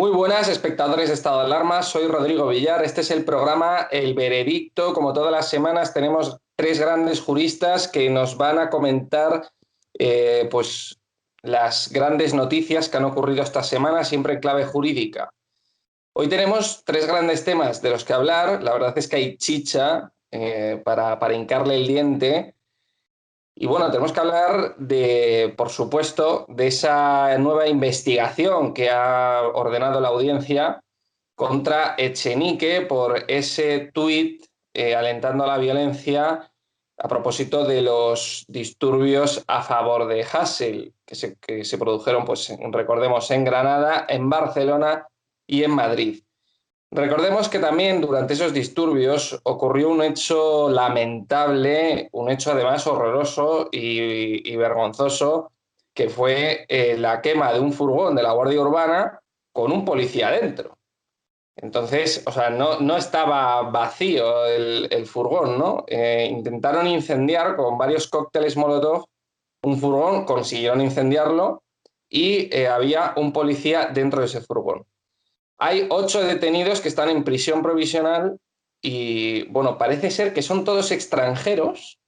Muy buenas, espectadores de Estado de Alarma. Soy Rodrigo Villar. Este es el programa El Veredicto. Como todas las semanas, tenemos tres grandes juristas que nos van a comentar pues, las grandes noticias que han ocurrido esta semana, siempre en clave jurídica. Hoy tenemos tres grandes temas de los que hablar. La verdad es que hay chicha para hincarle el diente. Y bueno, tenemos que hablar de, por supuesto, de esa nueva investigación que ha ordenado la audiencia contra Echenique por ese tuit alentando a la violencia a propósito de los disturbios a favor de Hasél, que se produjeron, pues, recordemos, en Granada, en Barcelona y en Madrid. Recordemos que también durante esos disturbios ocurrió un hecho lamentable, un hecho además horroroso y vergonzoso, que fue la quema de un furgón de la Guardia Urbana con un policía dentro. Entonces, o sea, no estaba vacío el furgón, ¿no? Intentaron incendiar con varios cócteles Molotov un furgón, consiguieron incendiarlo y había un policía dentro de ese furgón. Hay 8 detenidos que están en prisión provisional y, bueno, parece ser que son todos extranjeros,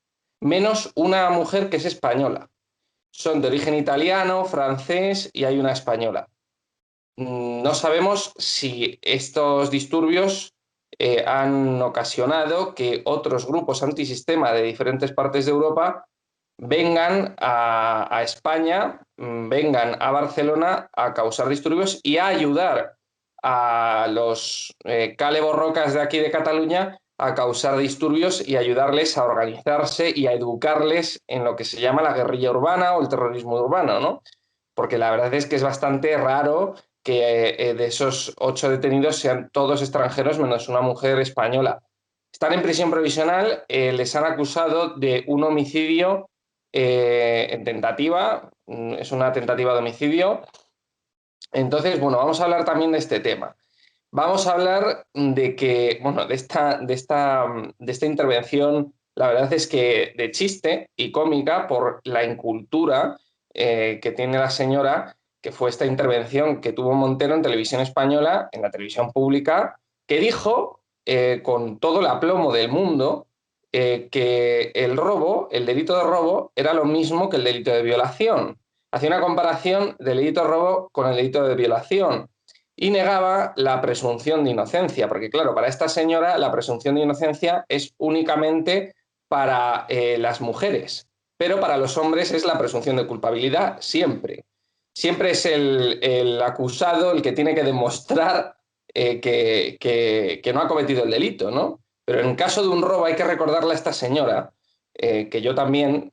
menos una mujer que es española. Son de origen italiano, francés y hay una española. No sabemos si estos disturbios han ocasionado que otros grupos antisistema de diferentes partes de Europa vengan a España, vengan a Barcelona a causar disturbios y a ayudar a los cale-borrocas de aquí de Cataluña a causar disturbios y ayudarles a organizarse y a educarles en lo que se llama la guerrilla urbana o el terrorismo urbano, ¿no? Porque la verdad es que es bastante raro que de esos 8 detenidos sean todos extranjeros menos una mujer española. Están en prisión provisional, les han acusado de un homicidio en tentativa, es una tentativa de homicidio. Entonces, bueno, vamos a hablar también de este tema. Vamos a hablar de que, bueno, de esta intervención, la verdad es que de chiste y cómica por la incultura que tiene la señora, que fue esta intervención que tuvo Montero en Televisión Española, en la televisión pública, que dijo con todo el aplomo del mundo que el robo, el delito de robo, era lo mismo que el delito de violación. Hacía una comparación del delito de robo con el delito de violación y negaba la presunción de inocencia, porque claro, para esta señora la presunción de inocencia es únicamente para las mujeres, pero para los hombres es la presunción de culpabilidad siempre. Siempre es el acusado el que tiene que demostrar que no ha cometido el delito, ¿no? Pero en caso de un robo hay que recordarle a esta señora, que yo también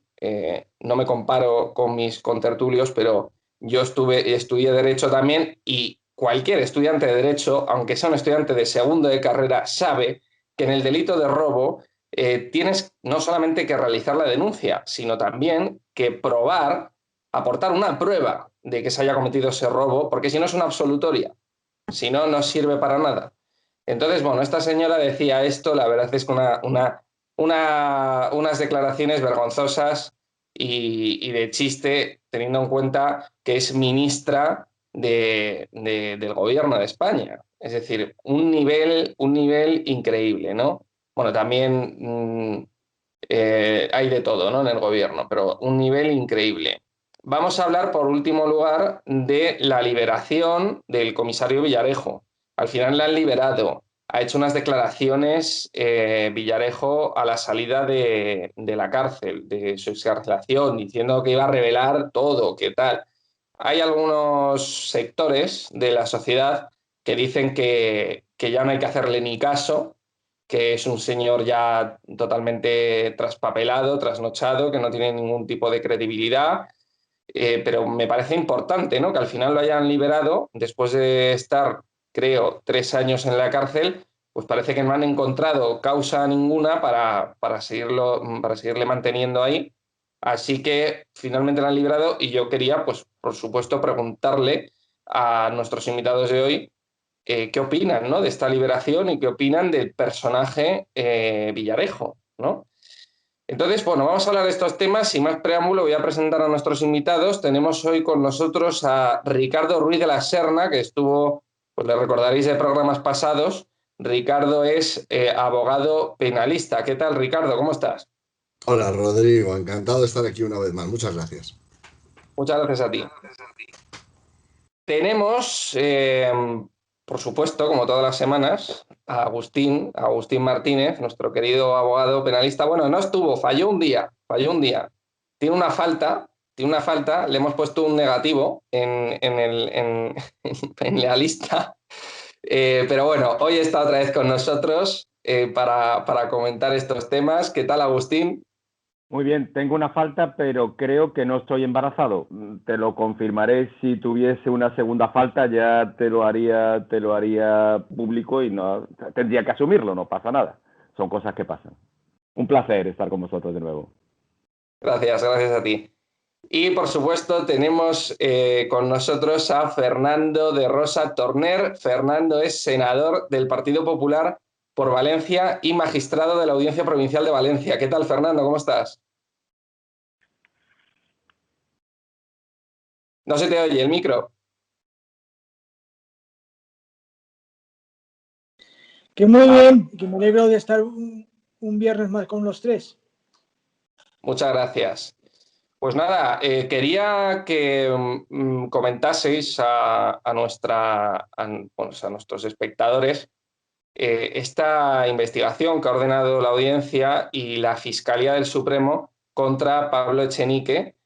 no me comparo con mis contertulios, pero yo estudié Derecho también y cualquier estudiante de Derecho, aunque sea un estudiante de segundo de carrera, sabe que en el delito de robo tienes no solamente que realizar la denuncia, sino también que probar, aportar una prueba de que se haya cometido ese robo, porque si no es una absolutoria, si no, no sirve para nada. Entonces, bueno, esta señora decía esto, la verdad es que unas declaraciones vergonzosas y de chiste, teniendo en cuenta que es ministra del gobierno de España. Es decir, un nivel increíble, ¿no? Bueno, también hay de todo, ¿no? En el gobierno, pero un nivel increíble. Vamos a hablar, por último lugar, de la liberación del comisario Villarejo. Al final la han liberado. Ha hecho unas declaraciones Villarejo a la salida de la cárcel, de su excarcelación, diciendo que iba a revelar todo, qué tal. Hay algunos sectores de la sociedad que dicen que ya no hay que hacerle ni caso, que es un señor ya totalmente traspapelado, trasnochado, que no tiene ningún tipo de credibilidad, pero me parece importante, ¿no?, que al final lo hayan liberado después de estar, creo, 3 años en la cárcel, pues parece que no han encontrado causa ninguna para seguirle manteniendo ahí. Así que finalmente lo han liberado y yo quería, pues, por supuesto, preguntarle a nuestros invitados de hoy qué opinan, ¿no?, de esta liberación y qué opinan del personaje Villarejo, ¿no? Entonces, bueno, vamos a hablar de estos temas. Sin más preámbulo, voy a presentar a nuestros invitados. Tenemos hoy con nosotros a Ricardo Ruiz de la Serna, que estuvo pues le recordaréis de programas pasados, Ricardo es abogado penalista. ¿Qué tal, Ricardo? ¿Cómo estás? Hola Rodrigo, encantado de estar aquí una vez más. Muchas gracias. Muchas gracias a ti. Tenemos, por supuesto, como todas las semanas, a Agustín Martínez, nuestro querido abogado penalista. Bueno, no estuvo, falló un día. Tiene una falta, le hemos puesto un negativo en la lista. Pero bueno, hoy está otra vez con nosotros para comentar estos temas. ¿Qué tal, Agustín? Muy bien, tengo una falta, pero creo que no estoy embarazado. Te lo confirmaré si tuviese una segunda falta, ya te lo haría público y no tendría que asumirlo, no pasa nada. Son cosas que pasan. Un placer estar con vosotros de nuevo. Gracias a ti. Y por supuesto tenemos con nosotros a Fernando de Rosa Torner. Fernando es senador del Partido Popular por Valencia y magistrado de la Audiencia Provincial de Valencia. ¿Qué tal, Fernando? ¿Cómo estás? No se te oye el micro. Que muy bien, que me alegro de estar un viernes más con los tres. Muchas gracias. Pues nada, quería que comentaseis a nuestros espectadores esta investigación que ha ordenado la Audiencia y la Fiscalía del Supremo contra Pablo Echenique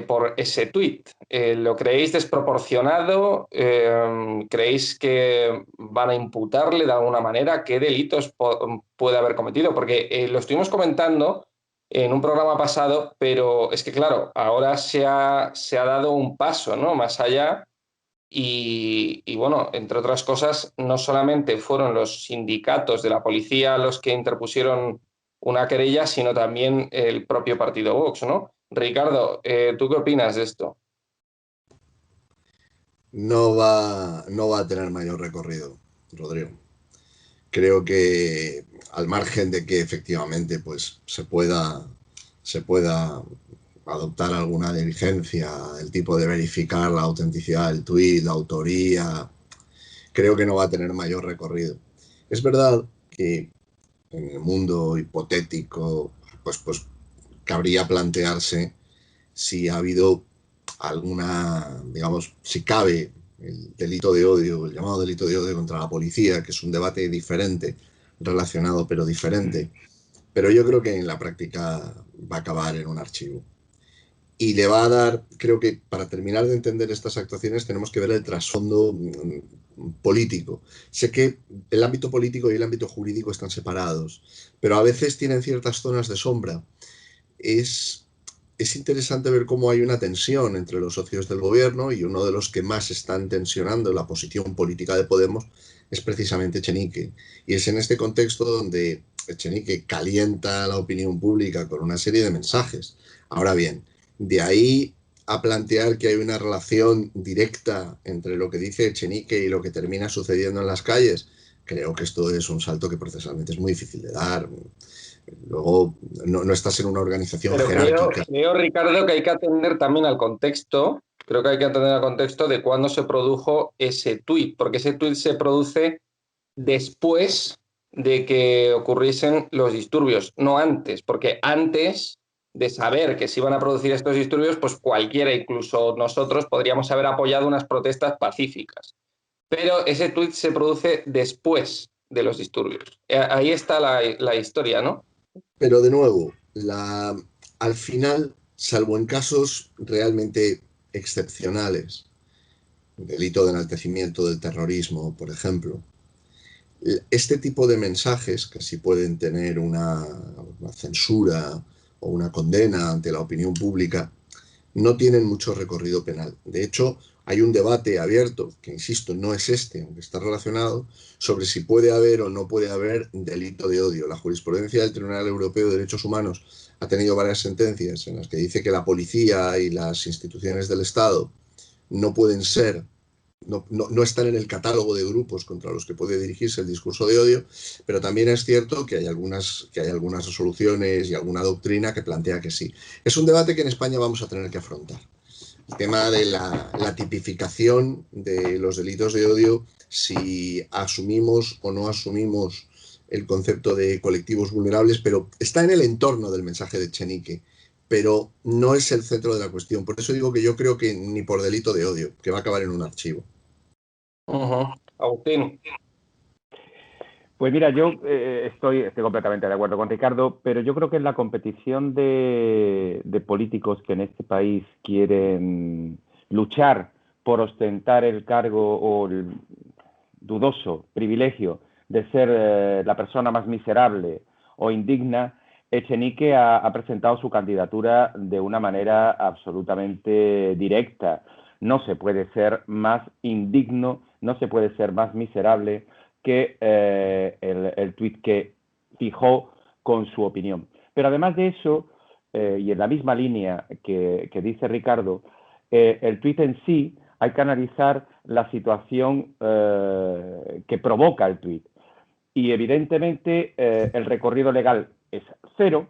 por ese tuit. ¿Lo creéis desproporcionado? ¿Creéis que van a imputarle de alguna manera? ¿Qué delitos puede haber cometido? Porque lo estuvimos comentando en un programa pasado, pero es que claro, ahora se ha dado un paso, ¿no?, más allá. Y bueno, entre otras cosas, no solamente fueron los sindicatos de la policía los que interpusieron una querella, sino también el propio partido Vox, ¿no? Ricardo, ¿tú qué opinas de esto? No va a tener mayor recorrido, Rodrigo. Creo que al margen de que efectivamente pues, se pueda adoptar alguna diligencia, el tipo de verificar la autenticidad del tuit, la autoría, creo que no va a tener mayor recorrido. Es verdad que en el mundo hipotético, pues cabría plantearse si ha habido alguna, digamos, si cabe el delito de odio, el llamado delito de odio contra la policía, que es un debate diferente, relacionado pero diferente, pero yo creo que en la práctica va a acabar en un archivo. Y le va a dar, creo que para terminar de entender estas actuaciones tenemos que ver el trasfondo político. Sé que el ámbito político y el ámbito jurídico están separados, pero a veces tienen ciertas zonas de sombra. Es interesante ver cómo hay una tensión entre los socios del gobierno y uno de los que más están tensionando la posición política de Podemos es precisamente Echenique. Y es en este contexto donde Echenique calienta la opinión pública con una serie de mensajes. Ahora bien, de ahí a plantear que hay una relación directa entre lo que dice Echenique y lo que termina sucediendo en las calles, creo que esto es un salto que procesalmente es muy difícil de dar. Luego, no estás en una organización Pero jerárquica. creo, Ricardo, que hay que atender también al contexto, creo que hay que atender al contexto de cuándo se produjo ese tuit, porque ese tuit se produce después de que ocurriesen los disturbios, no antes, porque antes de saber que se iban a producir estos disturbios, pues cualquiera, incluso nosotros, podríamos haber apoyado unas protestas pacíficas. Pero ese tuit se produce después de los disturbios. Ahí está la historia, ¿no? Pero de nuevo, al final, salvo en casos realmente excepcionales, delito de enaltecimiento del terrorismo, por ejemplo, este tipo de mensajes, que sí pueden tener una censura o una condena ante la opinión pública, no tienen mucho recorrido penal. De hecho, hay un debate abierto, que insisto, no es este, aunque está relacionado, sobre si puede haber o no puede haber delito de odio. La jurisprudencia del Tribunal Europeo de Derechos Humanos ha tenido varias sentencias en las que dice que la policía y las instituciones del Estado no pueden ser, no están en el catálogo de grupos contra los que puede dirigirse el discurso de odio, pero también es cierto que hay algunas resoluciones y alguna doctrina que plantea que sí. Es un debate que en España vamos a tener que afrontar. El tema de la tipificación de los delitos de odio si asumimos o no asumimos el concepto de colectivos vulnerables, pero está en el entorno del mensaje de Echenique, pero no es el centro de la cuestión. Por eso digo que yo creo que ni por delito de odio, que va a acabar en un archivo. Agustín. Pues mira, yo estoy completamente de acuerdo con Ricardo, pero yo creo que en la competición de políticos que en este país quieren luchar por ostentar el cargo o el dudoso privilegio de ser la persona más miserable o indigna, Echenique ha presentado su candidatura de una manera absolutamente directa. No se puede ser más indigno, no se puede ser más miserable que el tuit que fijó con su opinión. Pero además de eso, y en la misma línea que dice Ricardo, el tuit en sí hay que analizar la situación que provoca el tuit. Y evidentemente el recorrido legal es cero,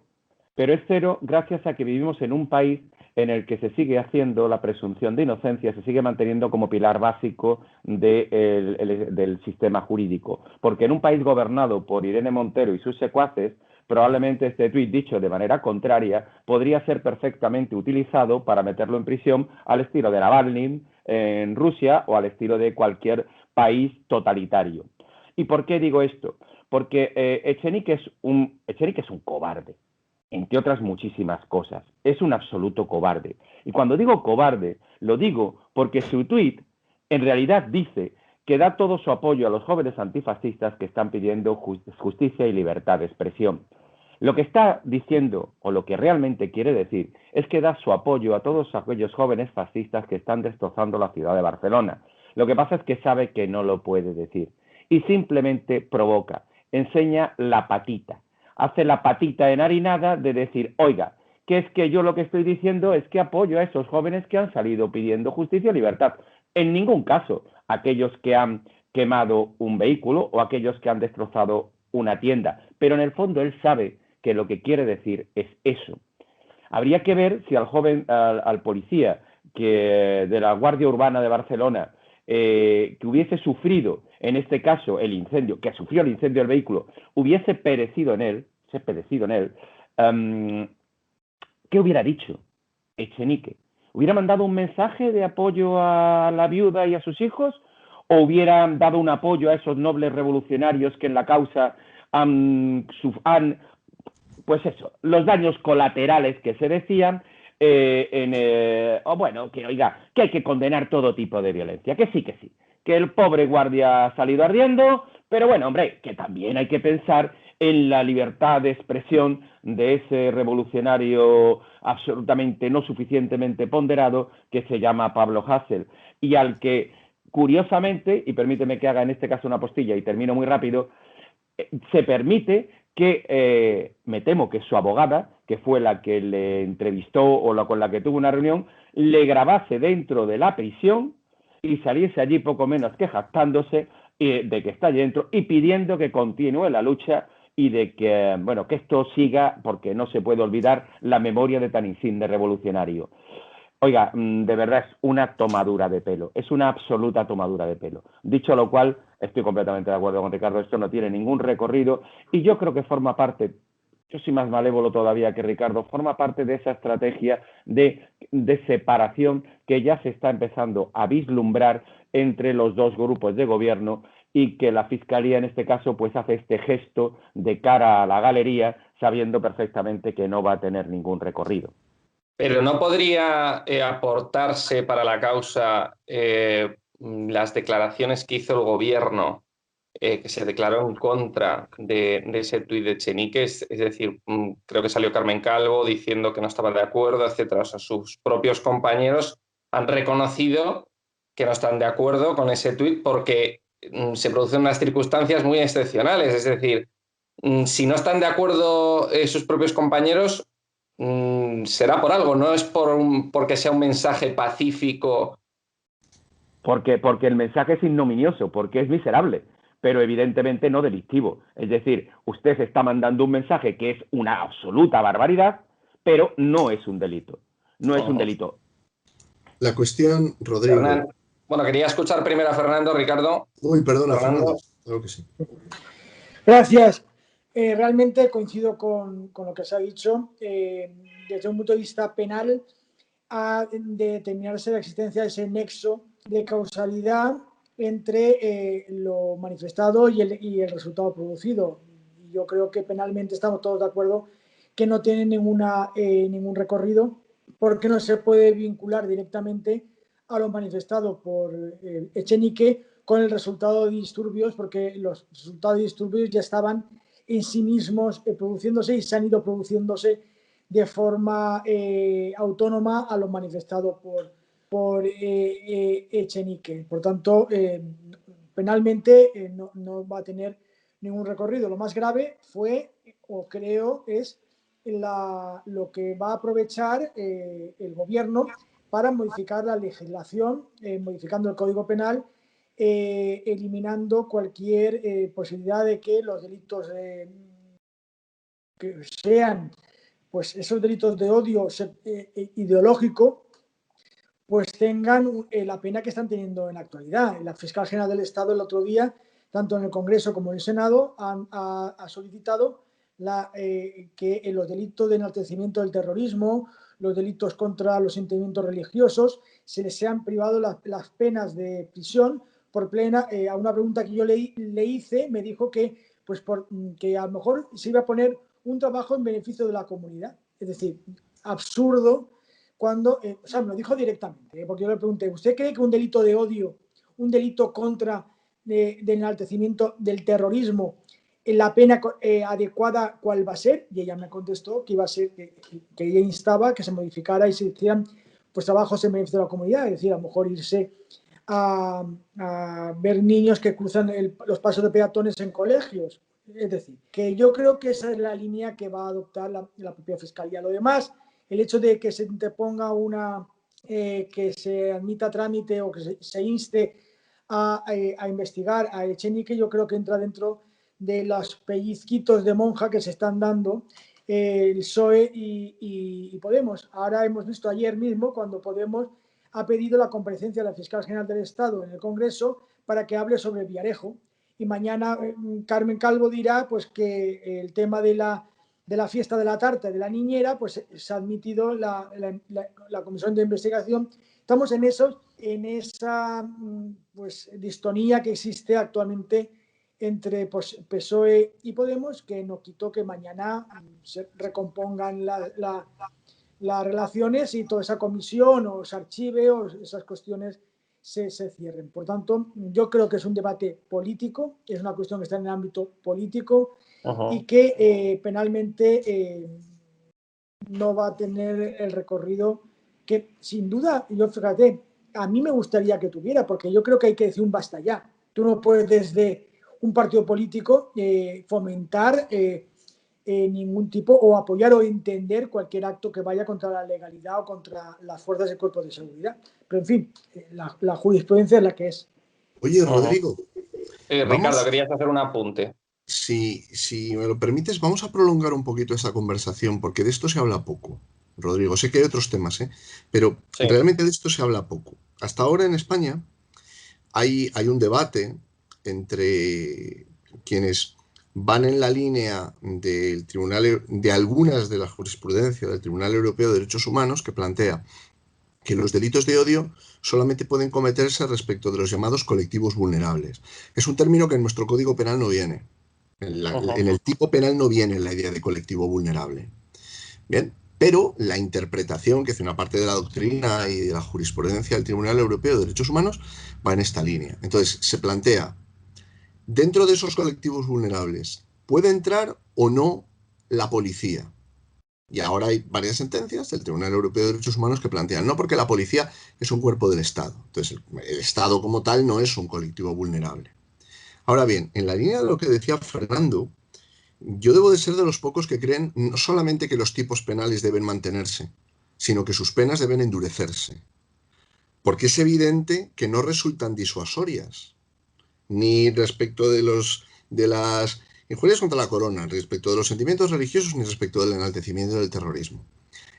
pero es cero gracias a que vivimos en un país en el que se sigue haciendo la presunción de inocencia, se sigue manteniendo como pilar básico del sistema jurídico. Porque en un país gobernado por Irene Montero y sus secuaces, probablemente este tuit dicho de manera contraria podría ser perfectamente utilizado para meterlo en prisión al estilo de Navalny en Rusia o al estilo de cualquier país totalitario. ¿Y por qué digo esto? Porque Echenique es un cobarde, entre otras muchísimas cosas. Es un absoluto cobarde. Y cuando digo cobarde, lo digo porque su tuit en realidad dice que da todo su apoyo a los jóvenes antifascistas que están pidiendo justicia y libertad de expresión. Lo que está diciendo, o lo que realmente quiere decir, es que da su apoyo a todos aquellos jóvenes fascistas que están destrozando la ciudad de Barcelona. Lo que pasa es que sabe que no lo puede decir. Y simplemente provoca, enseña la patita. Hace la patita enharinada de decir, oiga, que es que yo lo que estoy diciendo es que apoyo a esos jóvenes que han salido pidiendo justicia y libertad. En ningún caso aquellos que han quemado un vehículo o aquellos que han destrozado una tienda. Pero en el fondo él sabe que lo que quiere decir es eso. Habría que ver si al policía de la Guardia Urbana de Barcelona que hubiese sufrido, en este caso, el incendio, que sufrió el incendio del vehículo, hubiese perecido en él, ¿qué hubiera dicho Echenique? ¿Hubiera mandado un mensaje de apoyo a la viuda y a sus hijos? ¿O hubiera dado un apoyo a esos nobles revolucionarios que en la causa pues eso, los daños colaterales que se decían, que oiga, que hay que condenar todo tipo de violencia, que sí, que el pobre guardia ha salido ardiendo, pero bueno, hombre, que también hay que pensar en la libertad de expresión de ese revolucionario absolutamente no suficientemente ponderado que se llama Pablo Hasél, y al que, curiosamente, y permíteme que haga en este caso una postilla y termino muy rápido, se permite que me temo que su abogada, que fue la que le entrevistó o con la que tuvo una reunión, le grabase dentro de la prisión y saliese allí poco menos que jactándose de que está allí dentro y pidiendo que continúe la lucha y de que, bueno, que esto siga porque no se puede olvidar la memoria de tan insigne revolucionario. Oiga, de verdad es una tomadura de pelo, es una absoluta tomadura de pelo. Dicho lo cual, estoy completamente de acuerdo con Ricardo, esto no tiene ningún recorrido y yo creo que forma parte, yo soy más malévolo todavía que Ricardo, forma parte de esa estrategia de separación que ya se está empezando a vislumbrar entre los dos grupos de gobierno y que la Fiscalía en este caso pues hace este gesto de cara a la galería sabiendo perfectamente que no va a tener ningún recorrido. Pero ¿no podría aportarse para la causa las declaraciones que hizo el gobierno, que se declaró en contra de ese tuit de Echenique? Es decir, creo que salió Carmen Calvo diciendo que no estaba de acuerdo, etcétera. O sea, sus propios compañeros han reconocido que no están de acuerdo con ese tuit porque se producen unas circunstancias muy excepcionales. Es decir, si no están de acuerdo sus propios compañeros, será por algo, no es porque sea un mensaje pacífico. Porque el mensaje es ignominioso, porque es miserable, pero evidentemente no delictivo. Es decir, usted está mandando un mensaje que es una absoluta barbaridad, pero no es un delito. No es un delito. La cuestión, Rodrigo, Bueno, quería escuchar primero a Fernando, Ricardo. Uy, perdona, Fernando. Creo que sí. Gracias. Realmente coincido con lo que se ha dicho. Desde un punto de vista penal, ha de determinarse la existencia de ese nexo de causalidad entre lo manifestado y el resultado producido. Yo creo que penalmente estamos todos de acuerdo que no tiene ningún recorrido, porque no se puede vincular directamente a lo manifestado por Echenique con el resultado de disturbios, porque los resultados de disturbios ya estaban en sí mismos produciéndose y se han ido produciéndose de forma autónoma a lo manifestado por Echenique. Por tanto, penalmente no va a tener ningún recorrido. Lo más grave fue, o creo, es lo que va a aprovechar el gobierno para modificar la legislación, modificando el Código Penal, eliminando cualquier posibilidad de que los delitos que sean, pues esos delitos de odio ideológico, pues tengan la pena que están teniendo en la actualidad. La fiscal general del Estado el otro día, tanto en el Congreso como en el Senado, ha solicitado que en los delitos de enaltecimiento del terrorismo, los delitos contra los sentimientos religiosos, se les sean privado las penas de prisión por plena. A una pregunta que yo le hice, me dijo que, que a lo mejor se iba a poner un trabajo en beneficio de la comunidad. Es decir, absurdo cuando, o sea, me lo dijo directamente, porque yo le pregunté, ¿usted cree que un delito de odio, un delito contra del enaltecimiento del terrorismo, la pena adecuada cuál va a ser? Y ella me contestó que iba a ser que ella instaba que se modificara y se hicieran pues trabajos en beneficio de la comunidad, es decir, a lo mejor irse a ver niños que cruzan los pasos de peatones en colegios. Es decir, que yo creo que esa es la línea que va a adoptar la propia Fiscalía. Lo demás, el hecho de que se interponga que se admita trámite o que se inste a investigar a Echenique, yo creo que entra dentro de los pellizquitos de monja que se están dando el PSOE y Podemos. Ahora hemos visto ayer mismo cuando Podemos ha pedido la comparecencia de la fiscal general del Estado en el Congreso para que hable sobre Villarejo. Y mañana Carmen Calvo dirá pues que el tema de la fiesta de la tarta de la niñera, pues se ha admitido la comisión de investigación. Estamos en esa pues distonía que existe actualmente entre PSOE y Podemos, que no quitó que mañana se recompongan las relaciones y toda esa comisión o se archive o esas cuestiones se cierren. Por tanto, yo creo que es un debate político, es una cuestión que está en el ámbito político y que penalmente no va a tener el recorrido que, sin duda, yo fíjate, a mí me gustaría que tuviera, porque yo creo que hay que decir un basta ya. Tú no puedes desde un partido político fomentar ningún tipo o apoyar o entender cualquier acto que vaya contra la legalidad o contra las fuerzas y cuerpos de seguridad. Pero, en fin, la jurisprudencia es la que es. Oye, Rodrigo. Ricardo, querías hacer un apunte. Si me lo permites, vamos a prolongar un poquito esta conversación, porque de esto se habla poco. Rodrigo, sé que hay otros temas, pero sí, realmente de esto se habla poco. Hasta ahora en España hay un debate entre quienes van en la línea del Tribunal, de algunas de la jurisprudencia del Tribunal Europeo de Derechos Humanos, que plantea que los delitos de odio solamente pueden cometerse respecto de los llamados colectivos vulnerables. Es un término que en nuestro Código Penal no viene. En el tipo penal no viene la idea de colectivo vulnerable. Bien, pero la interpretación que hace una parte de la doctrina y de la jurisprudencia del Tribunal Europeo de Derechos Humanos va en esta línea. Entonces, se plantea, dentro de esos colectivos vulnerables, ¿puede entrar o no la policía? Y ahora hay varias sentencias del Tribunal Europeo de Derechos Humanos que plantean, no, porque la policía es un cuerpo del Estado. Entonces, el Estado como tal no es un colectivo vulnerable. Ahora bien, en la línea de lo que decía Fernando, yo debo de ser de los pocos que creen no solamente que los tipos penales deben mantenerse, sino que sus penas deben endurecerse. Porque es evidente que no resultan disuasorias, ni respecto de las injurias contra la corona, respecto de los sentimientos religiosos, ni respecto del enaltecimiento del terrorismo.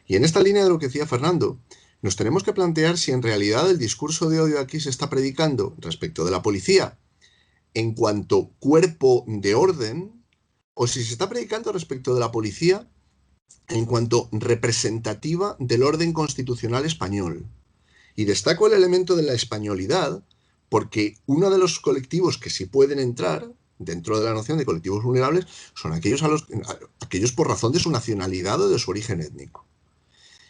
Y en esta línea de lo que decía Fernando, nos tenemos que plantear si en realidad el discurso de odio aquí se está predicando respecto de la policía en cuanto cuerpo de orden, o si se está predicando respecto de la policía en cuanto representativa del orden constitucional español. Y destaco el elemento de la españolidad porque uno de los colectivos que sí pueden entrar dentro de la noción de colectivos vulnerables son aquellos por razón de su nacionalidad o de su origen étnico.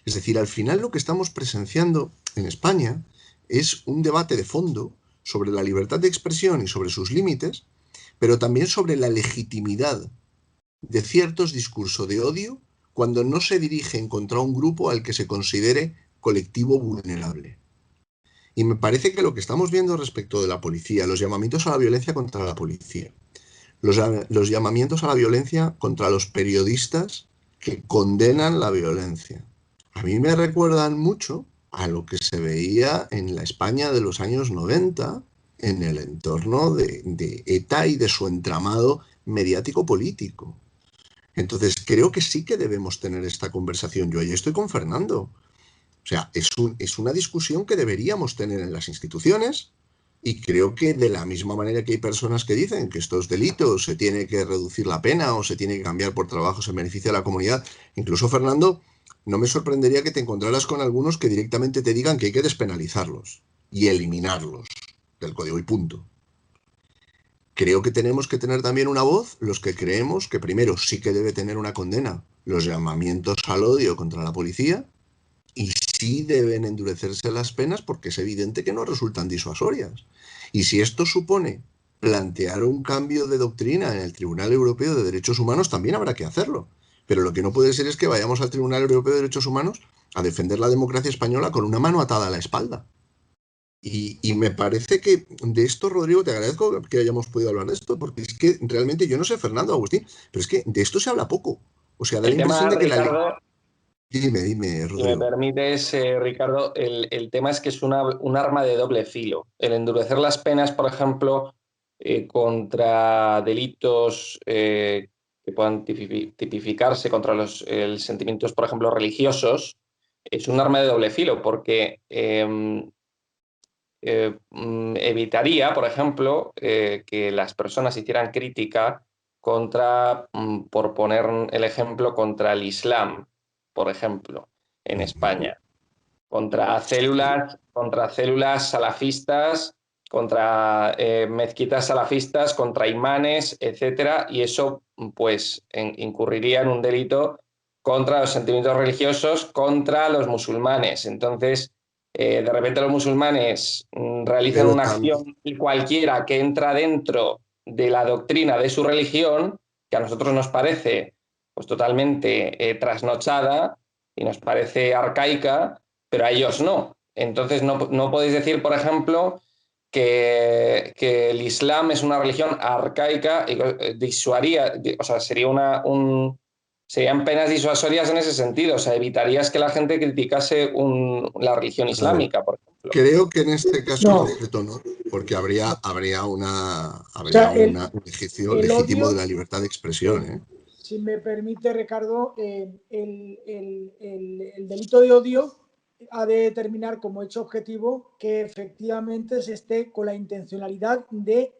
Es decir, al final lo que estamos presenciando en España es un debate de fondo sobre la libertad de expresión y sobre sus límites, pero también sobre la legitimidad de ciertos discursos de odio cuando no se dirigen contra un grupo al que se considere colectivo vulnerable. Y me parece que lo que estamos viendo respecto de la policía, los llamamientos a la violencia contra la policía, los llamamientos a la violencia contra los periodistas que condenan la violencia, a mí me recuerdan mucho a lo que se veía en la España de los años 90 en el entorno de ETA y de su entramado mediático-político. Entonces, creo que sí que debemos tener esta conversación. Yo ahí estoy con Fernando. O sea, es una discusión que deberíamos tener en las instituciones y creo que de la misma manera que hay personas que dicen que estos delitos se tiene que reducir la pena o se tiene que cambiar por trabajos en beneficio de la comunidad, incluso, Fernando, no me sorprendería que te encontraras con algunos que directamente te digan que hay que despenalizarlos y eliminarlos del código y punto. Creo que tenemos que tener también una voz, los que creemos que primero sí que debe tener una condena los llamamientos al odio contra la policía y sí deben endurecerse las penas porque es evidente que no resultan disuasorias. Y si esto supone plantear un cambio de doctrina en el Tribunal Europeo de Derechos Humanos, también habrá que hacerlo. Pero lo que no puede ser es que vayamos al Tribunal Europeo de Derechos Humanos a defender la democracia española con una mano atada a la espalda. Y me parece que de esto, Rodrigo, te agradezco que hayamos podido hablar de esto, porque es que realmente yo no sé, Fernando, Agustín, pero es que de esto se habla poco. O sea, da la El impresión tema, de que la ley... Ricardo, Dime, si me Rodrigo. permites, Ricardo, el tema es que es un arma de doble filo. El endurecer las penas, por ejemplo, contra delitos que puedan tipificarse contra los sentimientos, por ejemplo, religiosos, es un arma de doble filo porque evitaría, por ejemplo, que las personas hicieran crítica contra, por poner el ejemplo, contra el Islam, por ejemplo, en España, contra células salafistas, contra mezquitas salafistas, contra imanes, etcétera, y eso pues incurriría en un delito contra los sentimientos religiosos, contra los musulmanes. Entonces, de repente los musulmanes realizan Pero una también, acción cualquiera que entra dentro de la doctrina de su religión, que a nosotros nos parece pues totalmente trasnochada y nos parece arcaica, pero a ellos no. Entonces no podéis decir, por ejemplo, que el Islam es una religión arcaica y disuaría, o sea, serían penas disuasorias en ese sentido, o sea, evitarías que la gente criticase la religión a ver, islámica, por ejemplo. creo que en este caso en No, concreto no, porque habría o sea, un ejercicio el legítimo de odio, la libertad de expresión, ¿eh? si me permite, Ricardo, el delito de odio ha de determinar como hecho objetivo que efectivamente se esté con la intencionalidad de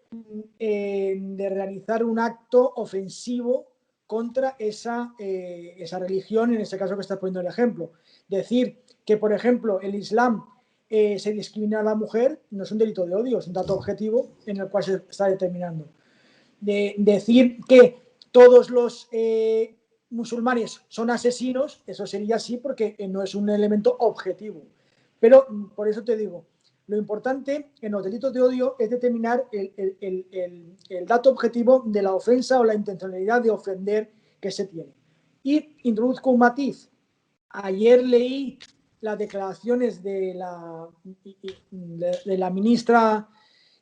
realizar un acto ofensivo contra esa religión, en este caso que estás poniendo el ejemplo. Decir que, por ejemplo, el Islam se discrimina a la mujer no es un delito de odio, es un dato objetivo en el cual se está determinando. Decir que todos los musulmanes son asesinos, eso sería así porque no es un elemento objetivo. Pero por eso te digo, lo importante en los delitos de odio es determinar el dato objetivo de la ofensa o la intencionalidad de ofender que se tiene. Y introduzco un matiz. Ayer leí las declaraciones de la ministra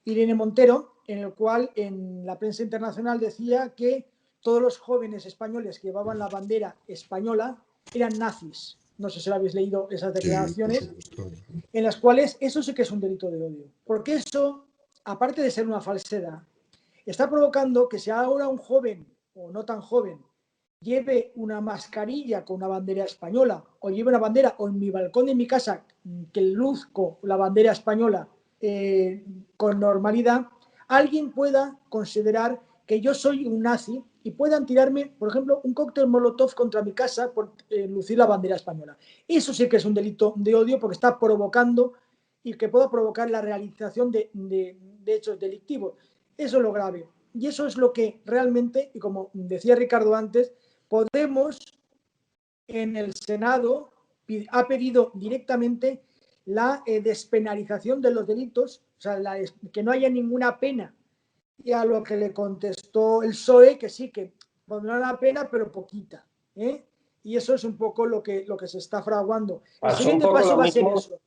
Irene Montero, en el cual en la prensa internacional decía que todos los jóvenes españoles que llevaban la bandera española eran nazis. No sé si lo habéis leído esas Sí, por declaraciones, supuesto. en las cuales eso sí que es un delito de odio. Porque eso, aparte de ser una falsedad, está provocando que si ahora un joven, o no tan joven, lleve una mascarilla con una bandera española o lleve una bandera o en mi balcón de mi casa que luzco la bandera española con normalidad, alguien pueda considerar que yo soy un nazi y puedan tirarme, por ejemplo, un cóctel molotov contra mi casa por lucir la bandera española. Eso sí que es un delito de odio porque está provocando y que pueda provocar la realización de hechos delictivos. Eso es lo grave. Y eso es lo que realmente, y como decía Ricardo antes, Podemos en el Senado ha pedido directamente la despenalización de los delitos, o sea, que no haya ninguna pena. Y a lo que le contestó el PSOE que sí, que pondrá la pena, pero poquita. Y eso es un poco lo que se está fraguando. El siguiente paso va a ser eso.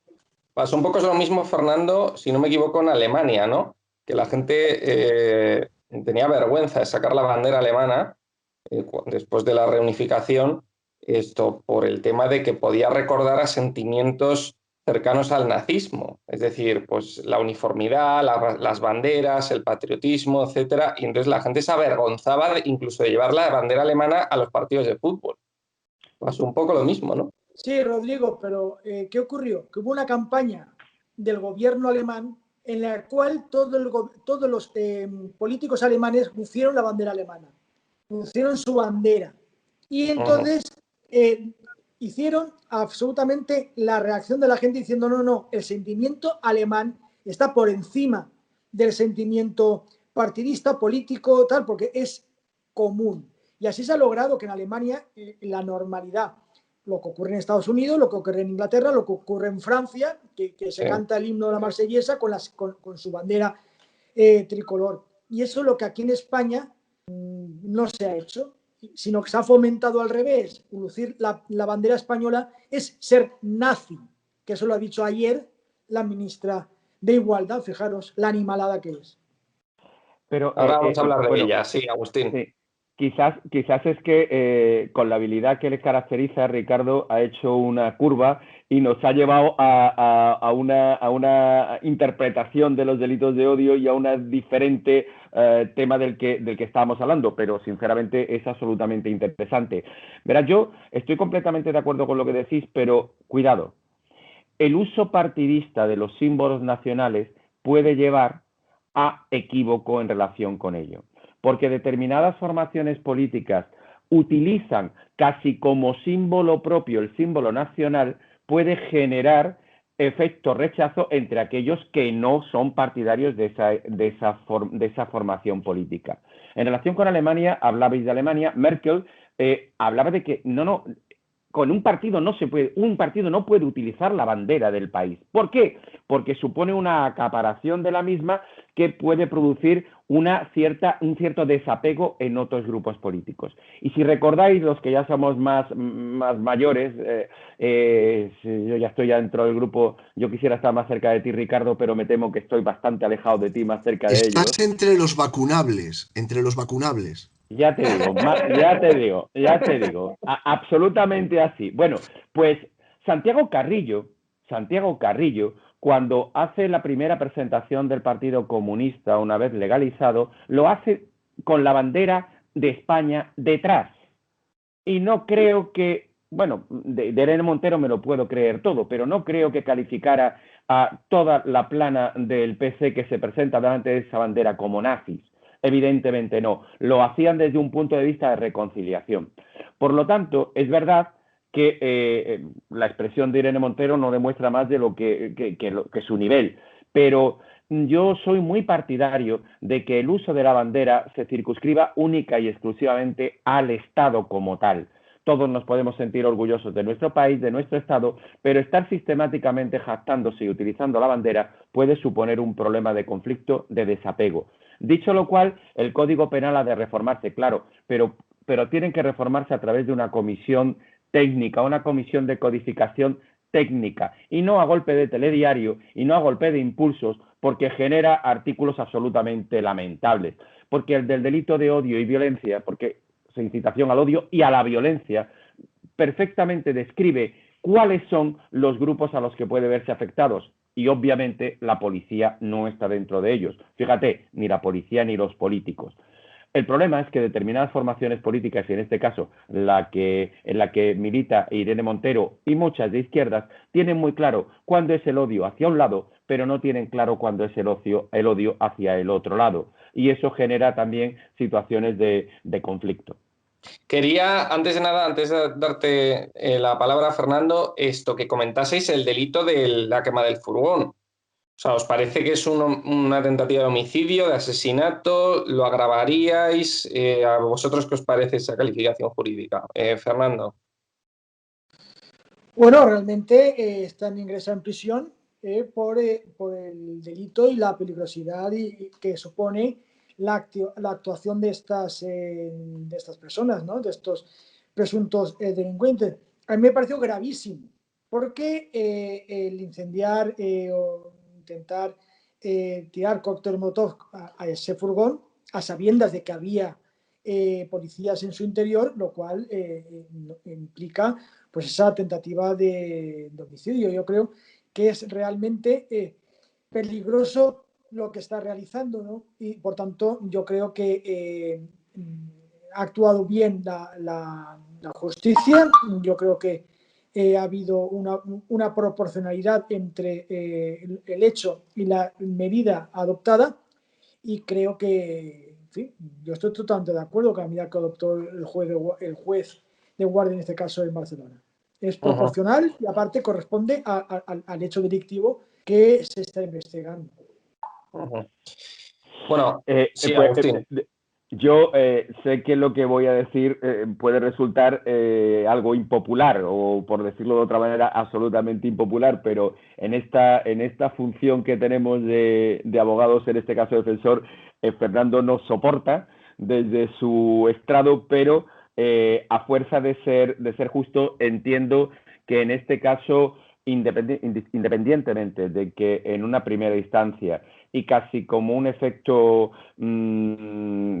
Pasó un poco lo mismo, Fernando, si no me equivoco, en Alemania, ¿no? Que la gente tenía vergüenza de sacar la bandera alemana después de la reunificación, esto por el tema de que podía recordar a sentimientos cercanos al nazismo, es decir, pues la uniformidad, las banderas, el patriotismo, etcétera, y entonces la gente se avergonzaba incluso de llevar la bandera alemana a los partidos de fútbol. Pasó un poco lo mismo, ¿no? Sí, Rodrigo, pero ¿qué ocurrió? Que hubo una campaña del gobierno alemán en la cual todos los políticos alemanes lucieron la bandera alemana, lucieron su bandera. Y entonces hicieron absolutamente la reacción de la gente diciendo no, el sentimiento alemán está por encima del sentimiento partidista, político, tal, porque es común. Y así se ha logrado que en Alemania la normalidad, lo que ocurre en Estados Unidos, lo que ocurre en Inglaterra, lo que ocurre en Francia, que se canta el himno de la Marsellesa con su bandera tricolor. Y eso es lo que aquí en España no se ha hecho, sino que se ha fomentado al revés. Lucir la bandera española es ser nazi, que eso lo ha dicho ayer la ministra de Igualdad, fijaros la animalada que es. Pero, ahora vamos a hablar de ella, sí, Agustín. Sí. Quizás es que con la habilidad que le caracteriza, Ricardo ha hecho una curva y nos ha llevado a una interpretación de los delitos de odio y a un diferente tema del que estábamos hablando, pero sinceramente es absolutamente interesante. Verás, yo estoy completamente de acuerdo con lo que decís, pero cuidado, el uso partidista de los símbolos nacionales puede llevar a equívoco en relación con ello. Porque determinadas formaciones políticas utilizan casi como símbolo propio el símbolo nacional, puede generar efecto rechazo entre aquellos que no son partidarios de esa formación política. En relación con Alemania, hablabais de Alemania, Merkel hablaba de que con un partido no puede utilizar la bandera del país. ¿Por qué? Porque supone una acaparación de la misma que puede producir un cierto desapego en otros grupos políticos. Y si recordáis, los que ya somos más mayores, yo ya estoy dentro del grupo, yo quisiera estar más cerca de ti, Ricardo, pero me temo que estoy bastante alejado de ti, más cerca de ellos. Estás entre los vacunables. Ya te digo, absolutamente así. Bueno, pues Santiago Carrillo, cuando hace la primera presentación del Partido Comunista, una vez legalizado, lo hace con la bandera de España detrás. Y no creo que, de Irene Montero me lo puedo creer todo, pero no creo que calificara a toda la plana del PC que se presenta delante de esa bandera como nazis. Evidentemente no. Lo hacían desde un punto de vista de reconciliación. Por lo tanto, es verdad que la expresión de Irene Montero no demuestra más de lo que su nivel. Pero yo soy muy partidario de que el uso de la bandera se circunscriba única y exclusivamente al Estado como tal. Todos nos podemos sentir orgullosos de nuestro país, de nuestro Estado, pero estar sistemáticamente jactándose y utilizando la bandera puede suponer un problema de conflicto, de desapego. Dicho lo cual, el Código Penal ha de reformarse, claro, pero tienen que reformarse a través de una comisión técnica, una comisión de codificación técnica, y no a golpe de telediario, y no a golpe de impulsos, porque genera artículos absolutamente lamentables. Porque el del delito de odio y violencia, porque es incitación al odio y a la violencia, perfectamente describe cuáles son los grupos a los que puede verse afectados. Y obviamente la policía no está dentro de ellos. Fíjate, ni la policía ni los políticos. El problema es que determinadas formaciones políticas, y en este caso en la que milita Irene Montero y muchas de izquierdas, tienen muy claro cuándo es el odio hacia un lado, pero no tienen claro cuándo es el odio hacia el otro lado. Y eso genera también situaciones de conflicto. Quería, antes de nada, antes de darte la palabra, Fernando, esto que comentaseis, el delito de la quema del furgón. O sea, ¿os parece que es una tentativa de homicidio, de asesinato? ¿Lo agravaríais? ¿A vosotros qué os parece esa calificación jurídica? Fernando. Bueno, realmente están ingresados en prisión por el delito y la peligrosidad que supone la actuación de estas personas, ¿no? De estos presuntos delincuentes. A mí me pareció gravísimo, porque el incendiar o intentar tirar cóctel molotov a ese furgón, a sabiendas de que había policías en su interior, lo cual implica pues esa tentativa de homicidio. Yo creo que es realmente peligroso lo que está realizando, ¿no? Y por tanto yo creo que ha actuado bien la justicia. Yo creo que ha habido una proporcionalidad entre el hecho y la medida adoptada, y creo que, en fin, yo estoy totalmente de acuerdo con la medida que adoptó el juez de guardia, en este caso en Barcelona. Es proporcional y aparte corresponde al hecho delictivo que se está investigando. Bueno, sí, Agustín. Yo sé que lo que voy a decir puede resultar algo impopular, o por decirlo de otra manera, absolutamente impopular, pero en esta función que tenemos de abogados, en este caso defensor, Fernando nos soporta desde su estrado, pero a fuerza de ser justo, entiendo que en este caso, independientemente de que en una primera instancia y casi como un efecto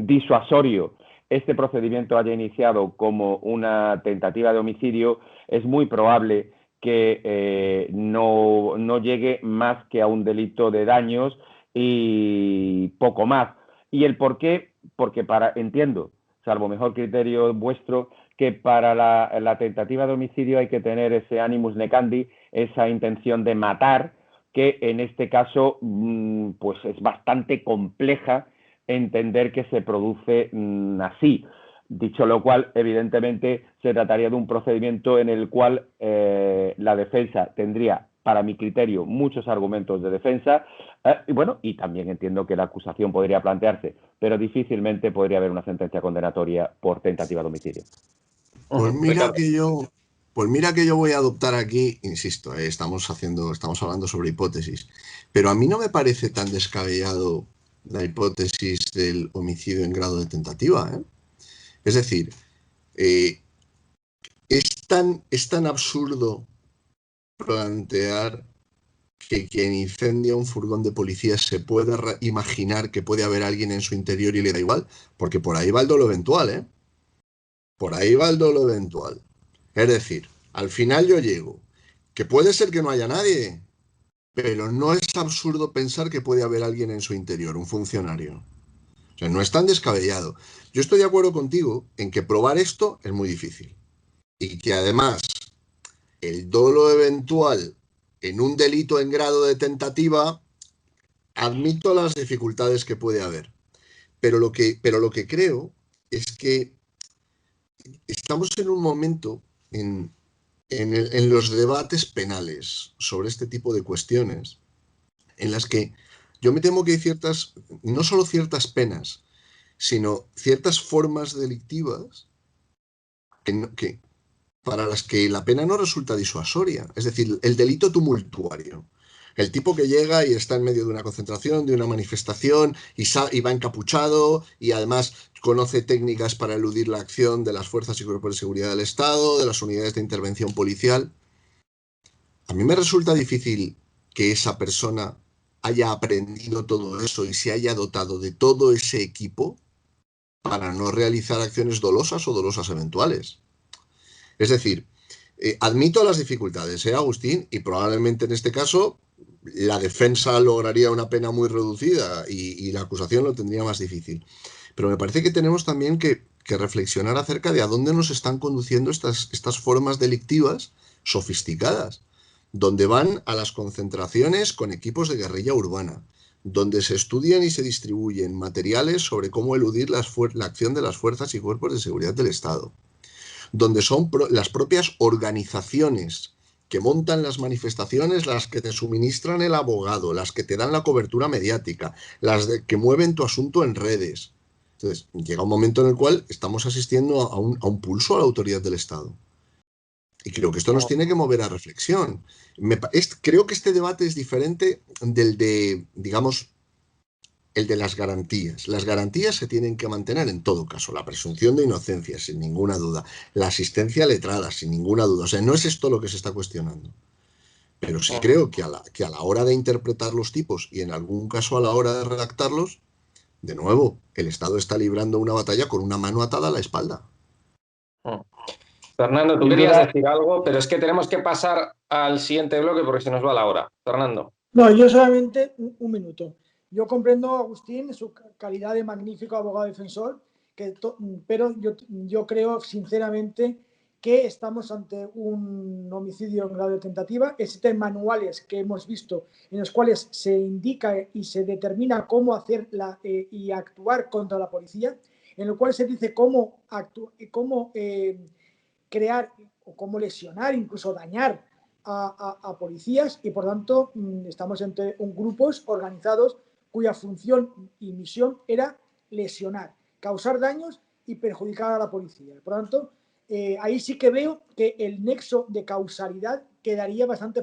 disuasorio este procedimiento haya iniciado como una tentativa de homicidio, es muy probable que no llegue más que a un delito de daños y poco más. ¿Y el por qué? Porque entiendo, salvo mejor criterio vuestro, que para la tentativa de homicidio hay que tener ese animus necandi, esa intención de matar, que en este caso pues es bastante compleja entender que se produce así. Dicho lo cual, evidentemente se trataría de un procedimiento en el cual la defensa tendría, para mi criterio, muchos argumentos de defensa, y bueno, y también entiendo que la acusación podría plantearse, pero difícilmente podría haber una sentencia condenatoria por tentativa de homicidio. Pues mira que yo voy a adoptar aquí, insisto, estamos hablando sobre hipótesis, pero a mí no me parece tan descabellado la hipótesis del homicidio en grado de tentativa, ¿eh? Es decir, es tan absurdo plantear que quien incendia un furgón de policía se pueda imaginar que puede haber alguien en su interior y le da igual, porque por ahí va el dolo eventual, ¿eh? Por ahí va el dolo eventual. Es decir, al final yo llego, que puede ser que no haya nadie, pero no es absurdo pensar que puede haber alguien en su interior, un funcionario. O sea, no es tan descabellado. Yo estoy de acuerdo contigo en que probar esto es muy difícil. Y que además el dolo eventual en un delito en grado de tentativa, admito las dificultades que puede haber. Pero lo que creo es que estamos en un momento en los debates penales sobre este tipo de cuestiones en las que yo me temo que hay no solo ciertas penas, sino ciertas formas delictivas que para las que la pena no resulta disuasoria. Es decir, el delito tumultuario. El tipo que llega y está en medio de una concentración, de una manifestación, y va encapuchado, y además conoce técnicas para eludir la acción de las fuerzas y cuerpos de seguridad del Estado, de las unidades de intervención policial. A mí me resulta difícil que esa persona haya aprendido todo eso y se haya dotado de todo ese equipo para no realizar acciones dolosas o dolosas eventuales. Es decir, admito las dificultades, Agustín, y probablemente en este caso la defensa lograría una pena muy reducida y la acusación lo tendría más difícil. Pero me parece que tenemos también que reflexionar acerca de a dónde nos están conduciendo estas formas delictivas sofisticadas, donde van a las concentraciones con equipos de guerrilla urbana, donde se estudian y se distribuyen materiales sobre cómo eludir la acción de las fuerzas y cuerpos de seguridad del Estado, donde son las propias organizaciones que montan las manifestaciones las que te suministran el abogado, las que te dan la cobertura mediática, que mueven tu asunto en redes. Entonces, llega un momento en el cual estamos asistiendo a un pulso a la autoridad del Estado. Y creo que esto nos tiene que mover a reflexión. Creo que este debate es diferente del de, digamos, el de las garantías. Las garantías se tienen que mantener en todo caso. La presunción de inocencia, sin ninguna duda. La asistencia letrada, sin ninguna duda. O sea, no es esto lo que se está cuestionando. Pero sí creo que a la hora de interpretar los tipos y en algún caso a la hora de redactarlos, de nuevo, el Estado está librando una batalla con una mano atada a la espalda. Fernando, tú querías decir algo, pero es que tenemos que pasar al siguiente bloque porque se nos va la hora. Fernando. No, yo solamente un minuto. Yo comprendo a Agustín en su calidad de magnífico abogado defensor, pero yo creo sinceramente que estamos ante un homicidio en grado de tentativa. Existen manuales que hemos visto en los cuales se indica y se determina cómo hacer y actuar contra la policía, en lo cual se dice cómo crear o cómo lesionar, incluso dañar a policías, y por tanto estamos entre grupos organizados cuya función y misión era lesionar, causar daños y perjudicar a la policía. Por tanto, ahí sí que veo que el nexo de causalidad quedaría bastante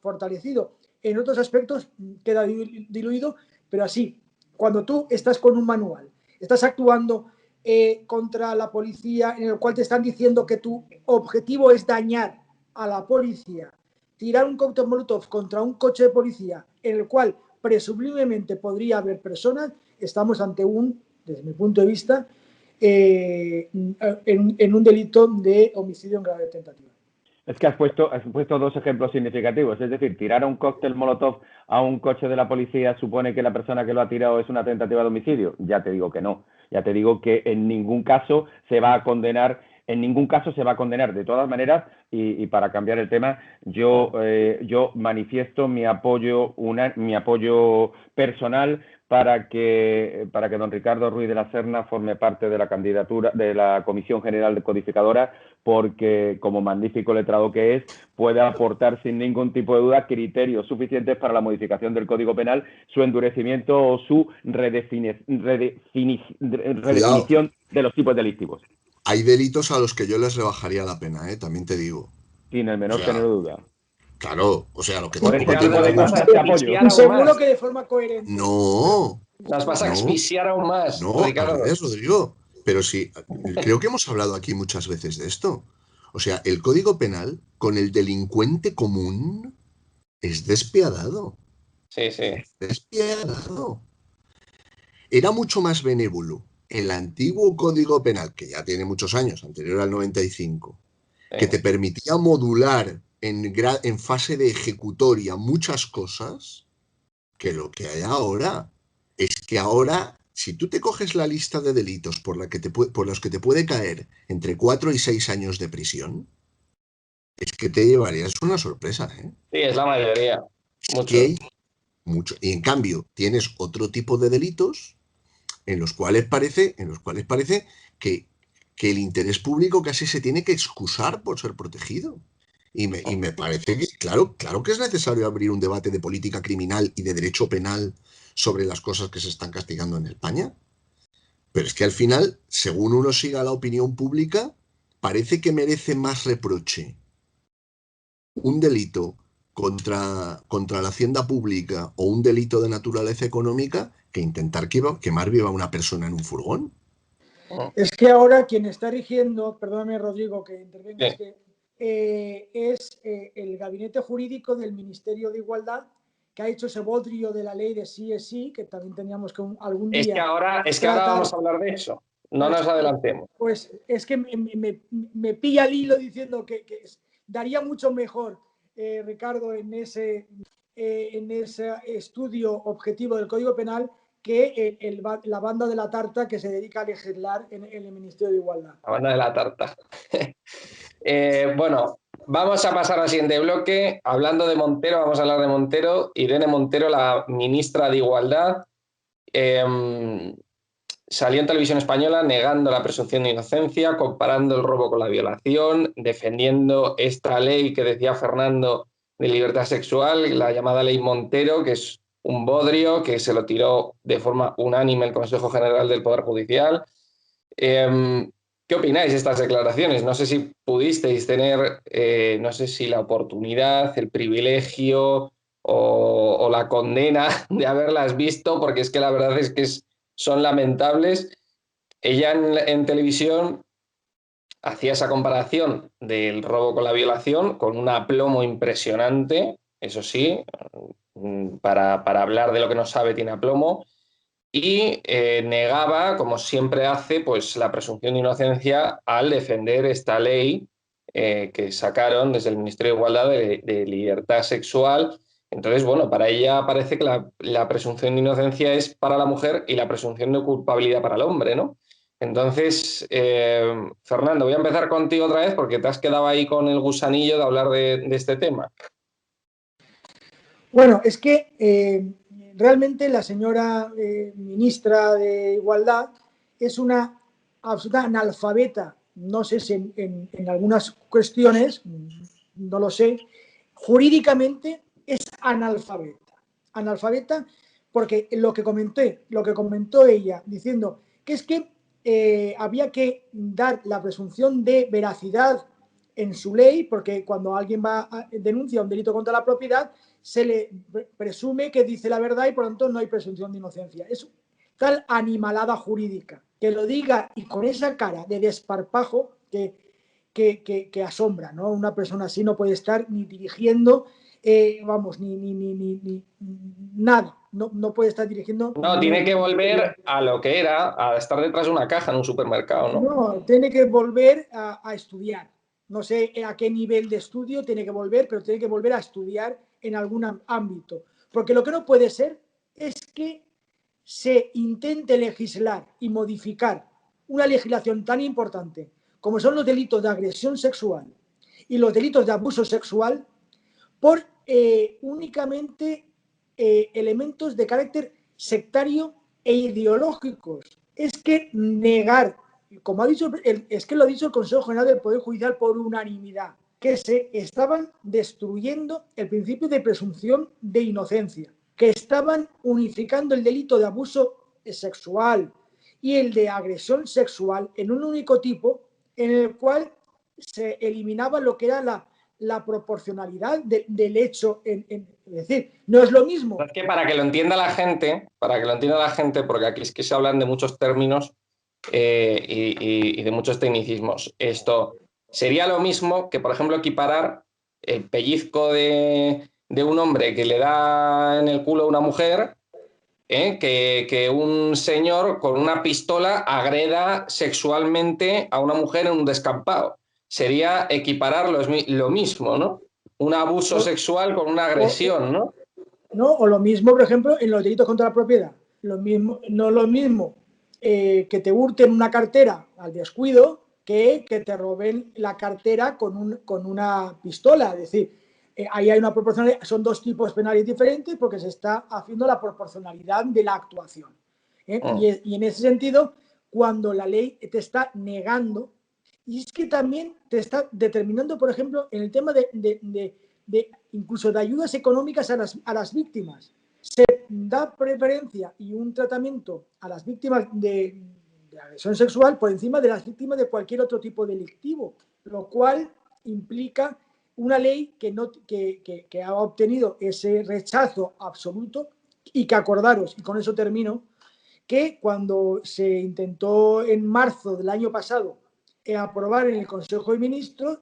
fortalecido. En otros aspectos queda diluido, pero así, cuando tú estás con un manual, estás actuando contra la policía, en el cual te están diciendo que tu objetivo es dañar a la policía, tirar un cóctel molotov contra un coche de policía, en el cual presumiblemente podría haber personas, estamos ante desde mi punto de vista, en un delito de homicidio en grado de tentativa. Es que has puesto dos ejemplos significativos. Es decir, tirar un cóctel molotov a un coche de la policía supone que la persona que lo ha tirado es una tentativa de homicidio. Ya te digo que no. Ya te digo que en ningún caso se va a condenar. En ningún caso se va a condenar. De todas maneras, y para cambiar el tema, yo manifiesto mi apoyo personal para que don Ricardo Ruiz de la Serna forme parte de la candidatura de la Comisión General de Codificadora, porque como magnífico letrado que es, puede aportar sin ningún tipo de duda criterios suficientes para la modificación del Código Penal, su endurecimiento o su redefinición de los tipos delictivos. Hay delitos a los que yo les rebajaría la pena, también te digo. Sin el menor género de duda. Claro, o sea, lo que por ese tampoco tipo de tenemos... cosas te apoyo. Y seguro que de forma coherente. No. Nos vas a asfixiar aún más, no, Ricardo. Al revés, Rodrigo. Pero sí, creo que hemos hablado aquí muchas veces de esto. O sea, el Código Penal con el delincuente común es despiadado. Sí, sí. Es despiadado. Era mucho más benévolo el antiguo Código Penal, que ya tiene muchos años, anterior al 95, que te permitía modular en fase de ejecutoria muchas cosas, que lo que hay ahora. Es que ahora, si tú te coges la lista de delitos por los que te puede caer entre 4 y 6 años de prisión, es que te llevarías una sorpresa, ¿eh? Sí, es la mayoría. Mucho. Y en cambio, tienes otro tipo de delitos en los cuales parece que el interés público casi se tiene que excusar por ser protegido. Y me parece que, claro que es necesario abrir un debate de política criminal y de derecho penal sobre las cosas que se están castigando en España. Pero es que al final, según uno siga la opinión pública, parece que merece más reproche un delito contra la hacienda pública o un delito de naturaleza económica que intentar quemar viva a una persona en un furgón. Es que ahora quien está rigiendo, perdóname Rodrigo que intervenga, es que es el gabinete jurídico del Ministerio de Igualdad, que ha hecho ese bodrio de la ley de sí es sí, que también teníamos que algún día... Es que ahora vamos a hablar de eso. No nos adelantemos. Pues es que me pilla el hilo diciendo que daría mucho mejor, Ricardo, en ese estudio objetivo del Código Penal, que la banda de la tarta que se dedica a legislar en el Ministerio de Igualdad. La banda de la tarta. Bueno, vamos a pasar al siguiente bloque. Hablando de Montero, vamos a hablar de Montero. Irene Montero, la ministra de Igualdad, salió en televisión española negando la presunción de inocencia, comparando el robo con la violación, defendiendo esta ley que decía Fernando de libertad sexual, la llamada ley Montero, que es un bodrio, que se lo tiró de forma unánime el Consejo General del Poder Judicial. ¿Qué opináis de estas declaraciones? No sé si pudisteis tener, no sé si la oportunidad, el privilegio o la condena de haberlas visto, porque es que la verdad es que son lamentables. Ella en televisión hacía esa comparación del robo con la violación con un aplomo impresionante, eso sí, para hablar de lo que no sabe tiene aplomo, y negaba, como siempre hace, pues la presunción de inocencia al defender esta ley que sacaron desde el Ministerio de Igualdad de libertad sexual. Entonces, bueno, para ella parece que la presunción de inocencia es para la mujer y la presunción de culpabilidad para el hombre, ¿no? Entonces, Fernando, voy a empezar contigo otra vez porque te has quedado ahí con el gusanillo de hablar de este tema. Bueno, es que realmente la señora ministra de Igualdad es una absoluta analfabeta, no sé si en algunas cuestiones, no lo sé, jurídicamente es analfabeta. Analfabeta porque lo que comentó ella, diciendo que es que había que dar la presunción de veracidad en su ley, porque cuando alguien denuncia un delito contra la propiedad, se le presume que dice la verdad y por lo tanto no hay presunción de inocencia. Es tal animalada jurídica que lo diga y con esa cara de desparpajo que asombra, ¿no? Una persona así no puede estar ni dirigiendo, vamos, ni nada. No puede estar dirigiendo. No, tiene que volver a lo que era, a estar detrás de una caja en un supermercado, ¿no? No, tiene que volver a estudiar. No sé a qué nivel de estudio tiene que volver, pero tiene que volver a estudiar en algún ámbito. Porque lo que no puede ser es que se intente legislar y modificar una legislación tan importante como son los delitos de agresión sexual y los delitos de abuso sexual por únicamente elementos de carácter sectario e ideológicos. Es que negar, como ha dicho, es que lo ha dicho el Consejo General del Poder Judicial por unanimidad, que se estaban destruyendo el principio de presunción de inocencia, que estaban unificando el delito de abuso sexual y el de agresión sexual en un único tipo, en el cual se eliminaba lo que era la proporcionalidad del hecho. Es decir, no es lo mismo. Es que para que lo entienda la gente, porque aquí es que se hablan de muchos términos y de muchos tecnicismos. Esto sería lo mismo que, por ejemplo, equiparar el pellizco de un hombre que le da en el culo a una mujer, que un señor con una pistola agreda sexualmente a una mujer en un descampado. Sería equiparar lo mismo, ¿no? Un abuso sexual con una agresión, ¿no? ¿No? O lo mismo, por ejemplo, en los delitos contra la propiedad. No lo mismo que te hurten una cartera al descuido que te roben la cartera con una pistola. Es decir, ahí hay una proporcionalidad, son dos tipos penales diferentes porque se está haciendo la proporcionalidad de la actuación. Y en ese sentido, cuando la ley te está negando, y es que también te está determinando, por ejemplo, en el tema incluso de ayudas económicas a las víctimas. Se da preferencia y un tratamiento a las víctimas de agresión sexual por encima de las víctimas de cualquier otro tipo delictivo, lo cual implica una ley que ha obtenido ese rechazo absoluto y que acordaros, y con eso termino, que cuando se intentó en marzo del año pasado aprobar en el Consejo de Ministros,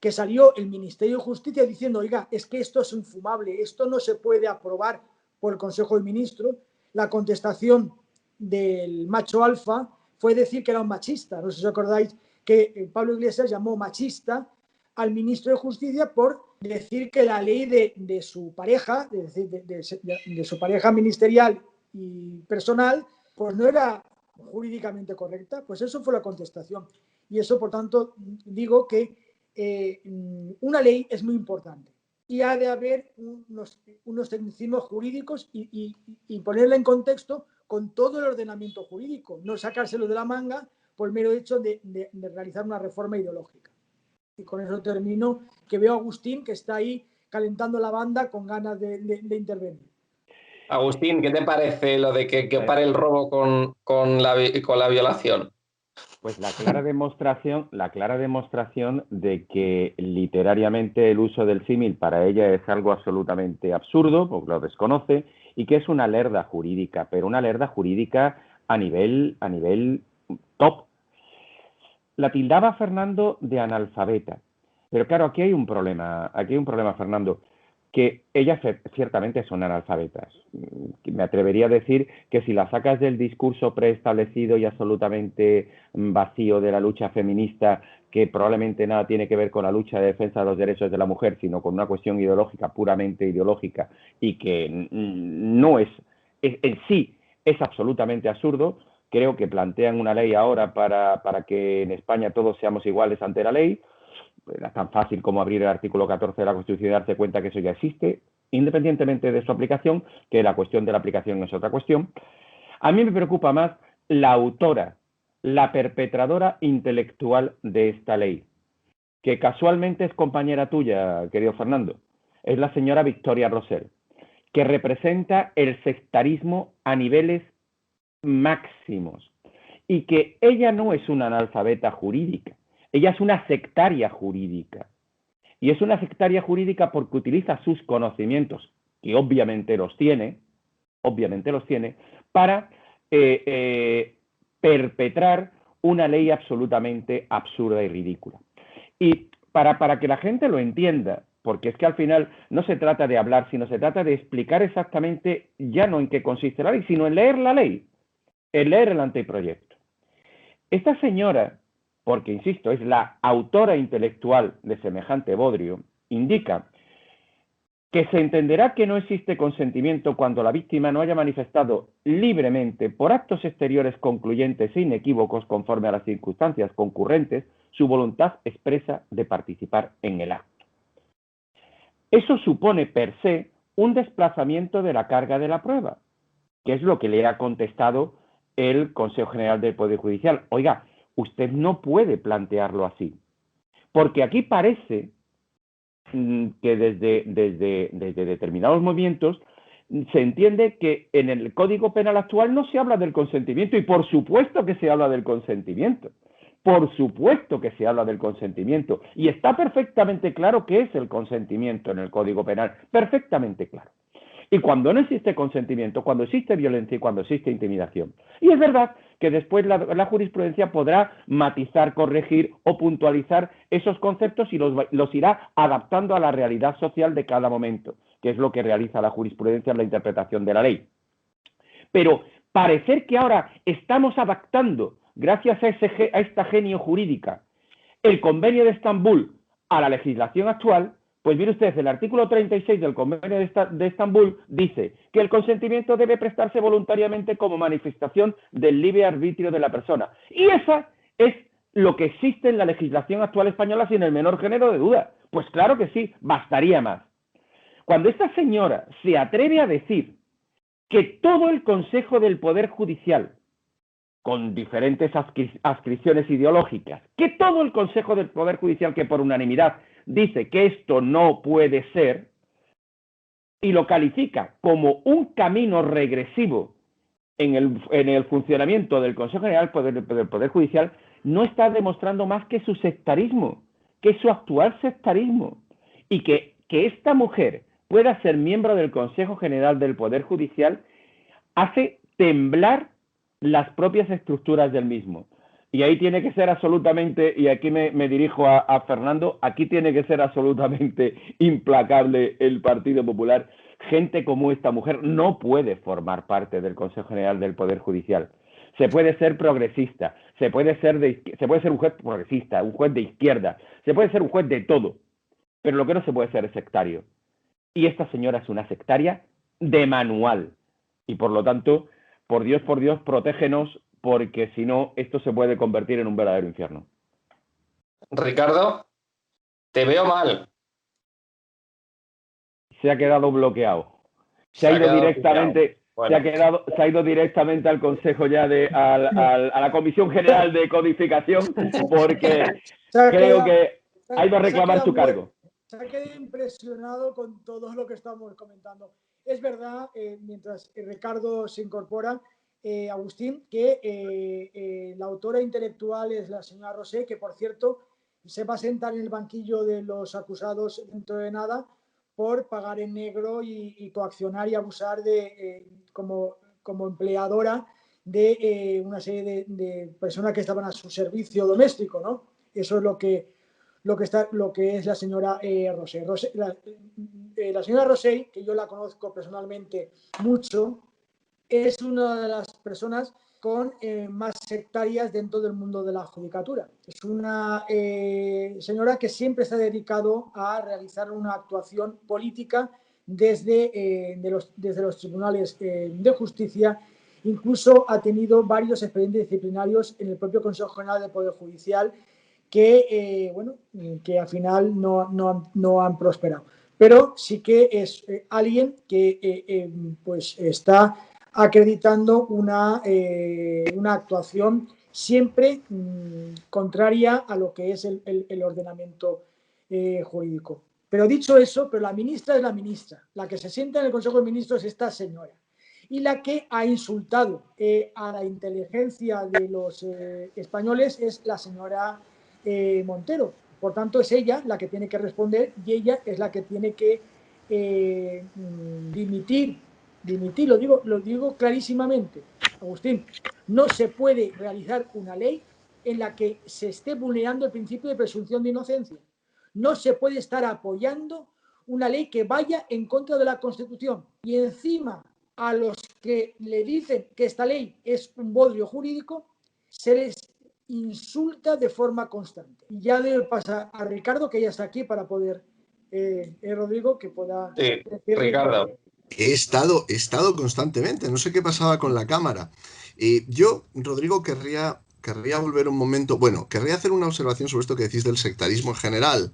que salió el Ministerio de Justicia diciendo, oiga, es que esto es infumable, esto no se puede aprobar por el Consejo de Ministros. La contestación del macho alfa fue decir que era un machista. No sé si os acordáis que Pablo Iglesias llamó machista al ministro de Justicia por decir que la ley de su pareja, de su pareja ministerial y personal, pues no era jurídicamente correcta. Pues eso fue la contestación. Y eso, por tanto, digo que una ley es muy importante y ha de haber unos tecnicismos jurídicos y ponerla en contexto con todo el ordenamiento jurídico, no sacárselo de la manga por el mero hecho de realizar una reforma ideológica. Y con eso termino, que veo a Agustín que está ahí calentando la banda con ganas de intervenir. Agustín, ¿qué te parece lo de que pare el robo con la violación? Pues la clara demostración de que literariamente el uso del símil para ella es algo absolutamente absurdo, porque lo desconoce, y que es una lerda jurídica, pero una lerda jurídica a nivel top. La tildaba Fernando de analfabeta, pero claro, aquí hay un problema, Fernando, que ellas ciertamente son analfabetas. Me atrevería a decir que si la sacas del discurso preestablecido y absolutamente vacío de la lucha feminista, que probablemente nada tiene que ver con la lucha de defensa de los derechos de la mujer, sino con una cuestión ideológica, puramente ideológica, y que no es en sí es absolutamente absurdo. Creo que plantean una ley ahora para que en España todos seamos iguales ante la ley. Era tan fácil como abrir el artículo 14 de la Constitución y darse cuenta que eso ya existe, independientemente de su aplicación, que la cuestión de la aplicación es otra cuestión. A mí me preocupa más la autora, la perpetradora intelectual de esta ley, que casualmente es compañera tuya, querido Fernando. Es la señora Victoria Rosell, que representa el sectarismo a niveles máximos, y que ella no es una analfabeta jurídica. Ella es una sectaria jurídica. Y es una sectaria jurídica porque utiliza sus conocimientos, que obviamente los tiene, para perpetrar una ley absolutamente absurda y ridícula. Y para que la gente lo entienda, porque es que al final no se trata de hablar, sino se trata de explicar exactamente ya no en qué consiste la ley, sino en leer la ley, en leer el anteproyecto. Esta señora, porque insisto, es la autora intelectual de semejante bodrio, indica que se entenderá que no existe consentimiento cuando la víctima no haya manifestado libremente, por actos exteriores concluyentes e inequívocos conforme a las circunstancias concurrentes, su voluntad expresa de participar en el acto. Eso supone per se un desplazamiento de la carga de la prueba, que es lo que le ha contestado el Consejo General del Poder Judicial. Oiga, usted no puede plantearlo así, porque aquí parece que desde determinados movimientos se entiende que en el Código Penal actual no se habla del consentimiento, y por supuesto que se habla del consentimiento. Por supuesto que se habla del consentimiento, y está perfectamente claro qué es el consentimiento en el Código Penal, perfectamente claro. Y cuando no existe consentimiento, cuando existe violencia y cuando existe intimidación. Y es verdad que después la jurisprudencia podrá matizar, corregir o puntualizar esos conceptos y los irá adaptando a la realidad social de cada momento, que es lo que realiza la jurisprudencia en la interpretación de la ley. Pero parecer que ahora estamos adaptando, gracias a esta genio jurídica, el Convenio de Estambul a la legislación actual, pues mire usted, el artículo 36 del Convenio de Estambul dice que el consentimiento debe prestarse voluntariamente como manifestación del libre arbitrio de la persona. Y esa es lo que existe en la legislación actual española sin el menor género de duda. Pues claro que sí, bastaría más. Cuando esta señora se atreve a decir que todo el Consejo del Poder Judicial, con diferentes adscripciones ideológicas, que todo el Consejo del Poder Judicial, que por unanimidad dice que esto no puede ser, y lo califica como un camino regresivo en el funcionamiento del Consejo General del Poder Judicial, no está demostrando más que su sectarismo, que su actual sectarismo, y que esta mujer pueda ser miembro del Consejo General del Poder Judicial hace temblar las propias estructuras del mismo. Y ahí tiene que ser absolutamente, y aquí me dirijo a Fernando, aquí tiene que ser absolutamente implacable el Partido Popular. Gente como esta mujer no puede formar parte del Consejo General del Poder Judicial. Se puede ser progresista, se puede ser un juez progresista, un juez de izquierda, se puede ser un juez de todo, pero lo que no se puede ser es sectario. Y esta señora es una sectaria de manual. Y por lo tanto, por Dios, protégenos, porque si no, esto se puede convertir en un verdadero infierno. Ricardo, te veo mal. Se ha quedado bloqueado. Se ha ido directamente al Consejo ya a la Comisión General de Codificación, porque creo que ha ido a reclamar su cargo. Se ha quedado impresionado con todo lo que estamos comentando. Es verdad, mientras Ricardo se incorpora, Agustín, que la autora intelectual es la señora Rosé, que por cierto se va a sentar en el banquillo de los acusados dentro de nada por pagar en negro y coaccionar y abusar como empleadora de una serie de personas que estaban a su servicio doméstico, ¿no? Eso es lo que es la señora Rosé. La señora Rosé, que yo la conozco personalmente mucho, es una de las personas con más sectarias dentro del mundo de la judicatura. Es una señora que siempre se ha dedicado a realizar una actuación política desde los tribunales de justicia. Incluso ha tenido varios expedientes disciplinarios en el propio Consejo General del Poder Judicial que al final no han prosperado. Pero sí que es alguien que pues está acreditando una actuación siempre contraria a lo que es el ordenamiento jurídico. Pero dicho eso, pero la ministra es la ministra. La que se sienta en el Consejo de Ministros es esta señora. Y la que ha insultado a la inteligencia de los españoles es la señora Montero. Por tanto, es ella la que tiene que responder y ella es la que tiene que dimitir, lo digo clarísimamente, Agustín. No se puede realizar una ley en la que se esté vulnerando el principio de presunción de inocencia. No se puede estar apoyando una ley que vaya en contra de la Constitución. Y encima, a los que le dicen que esta ley es un bodrio jurídico, se les insulta de forma constante. Y ya le pasa a Ricardo, que ya está aquí para poder, Rodrigo, que pueda... Sí, Ricardo. He estado constantemente, no sé qué pasaba con la cámara. Yo, Rodrigo, querría volver un momento, querría hacer una observación sobre esto que decís del sectarismo en general.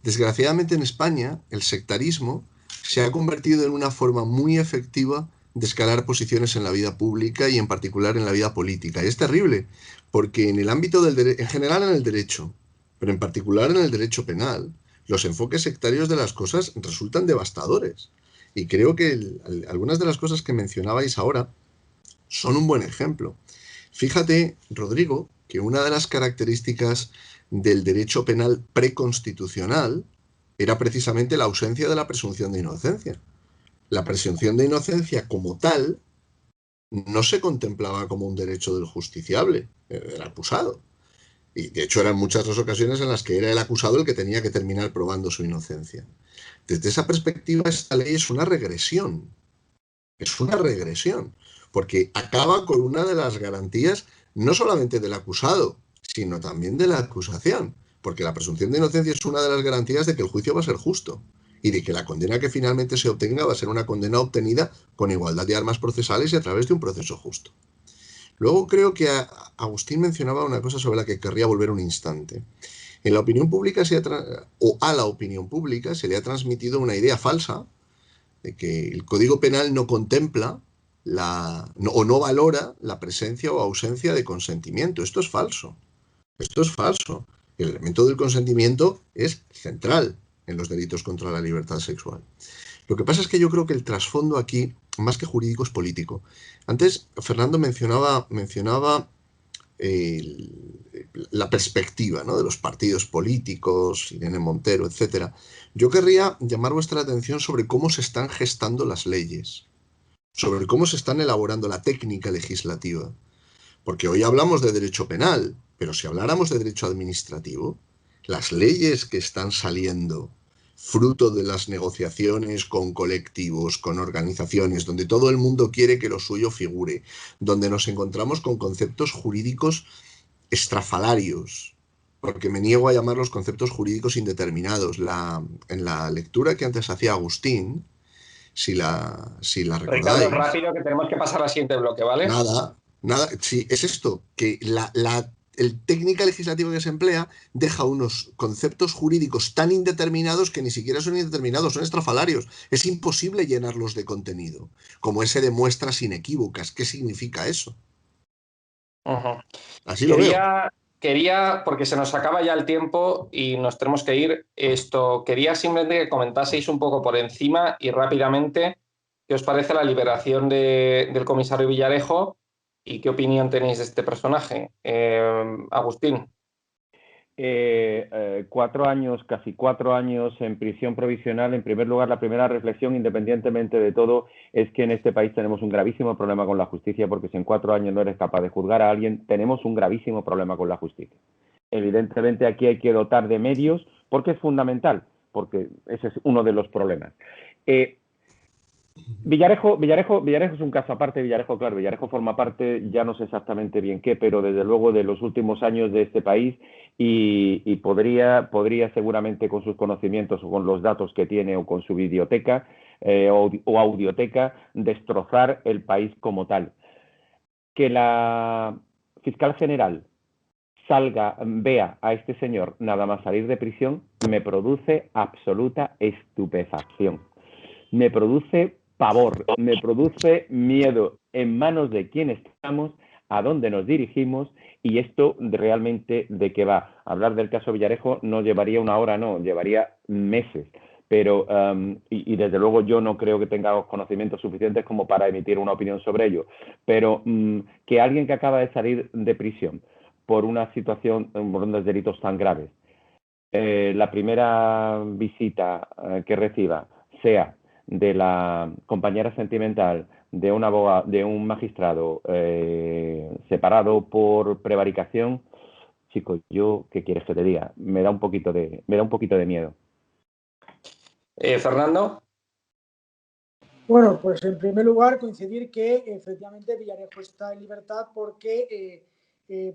Desgraciadamente en España, el sectarismo se ha convertido en una forma muy efectiva de escalar posiciones en la vida pública y en particular en la vida política. Y es terrible, porque en el ámbito en general en el derecho, pero en particular en el derecho penal, los enfoques sectarios de las cosas resultan devastadores. Y creo que algunas de las cosas que mencionabais ahora son un buen ejemplo. Fíjate, Rodrigo, que una de las características del derecho penal preconstitucional era precisamente la ausencia de la presunción de inocencia. La presunción de inocencia como tal no se contemplaba como un derecho del justiciable, del acusado. Y de hecho eran muchas las ocasiones en las que era el acusado el que tenía que terminar probando su inocencia. Desde esa perspectiva, esta ley es una regresión. Es una regresión, porque acaba con una de las garantías no solamente del acusado, sino también de la acusación, porque la presunción de inocencia es una de las garantías de que el juicio va a ser justo y de que la condena que finalmente se obtenga va a ser una condena obtenida con igualdad de armas procesales y a través de un proceso justo. Luego creo que Agustín mencionaba una cosa sobre la que querría volver un instante. En la opinión pública a la opinión pública se le ha transmitido una idea falsa de que el Código Penal no contempla o no valora la presencia o ausencia de consentimiento. Esto es falso. Esto es falso. El elemento del consentimiento es central en los delitos contra la libertad sexual. Lo que pasa es que yo creo que el trasfondo aquí, más que jurídico, es político. Antes Fernando mencionaba la perspectiva, ¿no?, de los partidos políticos, Irene Montero, etc. Yo querría llamar vuestra atención sobre cómo se están gestando las leyes, sobre cómo se están elaborando la técnica legislativa. Porque hoy hablamos de derecho penal, pero si habláramos de derecho administrativo, las leyes que están saliendo fruto de las negociaciones con colectivos, con organizaciones, donde todo el mundo quiere que lo suyo figure, donde nos encontramos con conceptos jurídicos estrafalarios, porque me niego a llamar los conceptos jurídicos indeterminados. En la lectura que antes hacía Agustín, si la Ricardo, recordáis. rápido, que tenemos que pasar al siguiente bloque, ¿vale? Nada, sí, es esto, que el técnica legislativa que se emplea deja unos conceptos jurídicos tan indeterminados que ni siquiera son indeterminados, son estrafalarios. Es imposible llenarlos de contenido, como ese de muestras inequívocas. ¿Qué significa eso? Ujú. Así lo veo. Porque se nos acaba ya el tiempo y nos tenemos que ir, quería simplemente que comentaseis un poco por encima y rápidamente qué os parece la liberación del comisario Villarejo y qué opinión tenéis de este personaje. Agustín. 4 años, casi 4 años en prisión provisional. En primer lugar, la primera reflexión, independientemente de todo, es que en este país tenemos un gravísimo problema con la justicia, porque si en 4 años no eres capaz de juzgar a alguien, tenemos un gravísimo problema con la justicia. Evidentemente aquí hay que dotar de medios, porque es fundamental, porque ese es uno de los problemas. Villarejo es un caso aparte. Villarejo forma parte, ya no sé exactamente bien qué, pero desde luego de los últimos años de este país y podría seguramente con sus conocimientos o con los datos que tiene o con su videoteca o audioteca destrozar el país como tal. Que la fiscal general vea a este señor nada más salir de prisión, me produce absoluta estupefacción. Me produce pavor, me produce miedo. ¿En manos de quién estamos? ¿A dónde nos dirigimos? Y esto realmente, ¿de qué va? Hablar del caso Villarejo no llevaría una hora, no, llevaría meses. Pero, y desde luego yo no creo que tenga los conocimientos suficientes como para emitir una opinión sobre ello. Pero que alguien que acaba de salir de prisión por una situación, por unos delitos tan graves, la primera visita que reciba sea de la compañera sentimental de un abogado, de un magistrado separado por prevaricación, chico, yo, ¿qué quieres que te diga? Me da un poquito de miedo. Fernando. Bueno, pues en primer lugar coincidir que efectivamente Villarejo está en libertad porque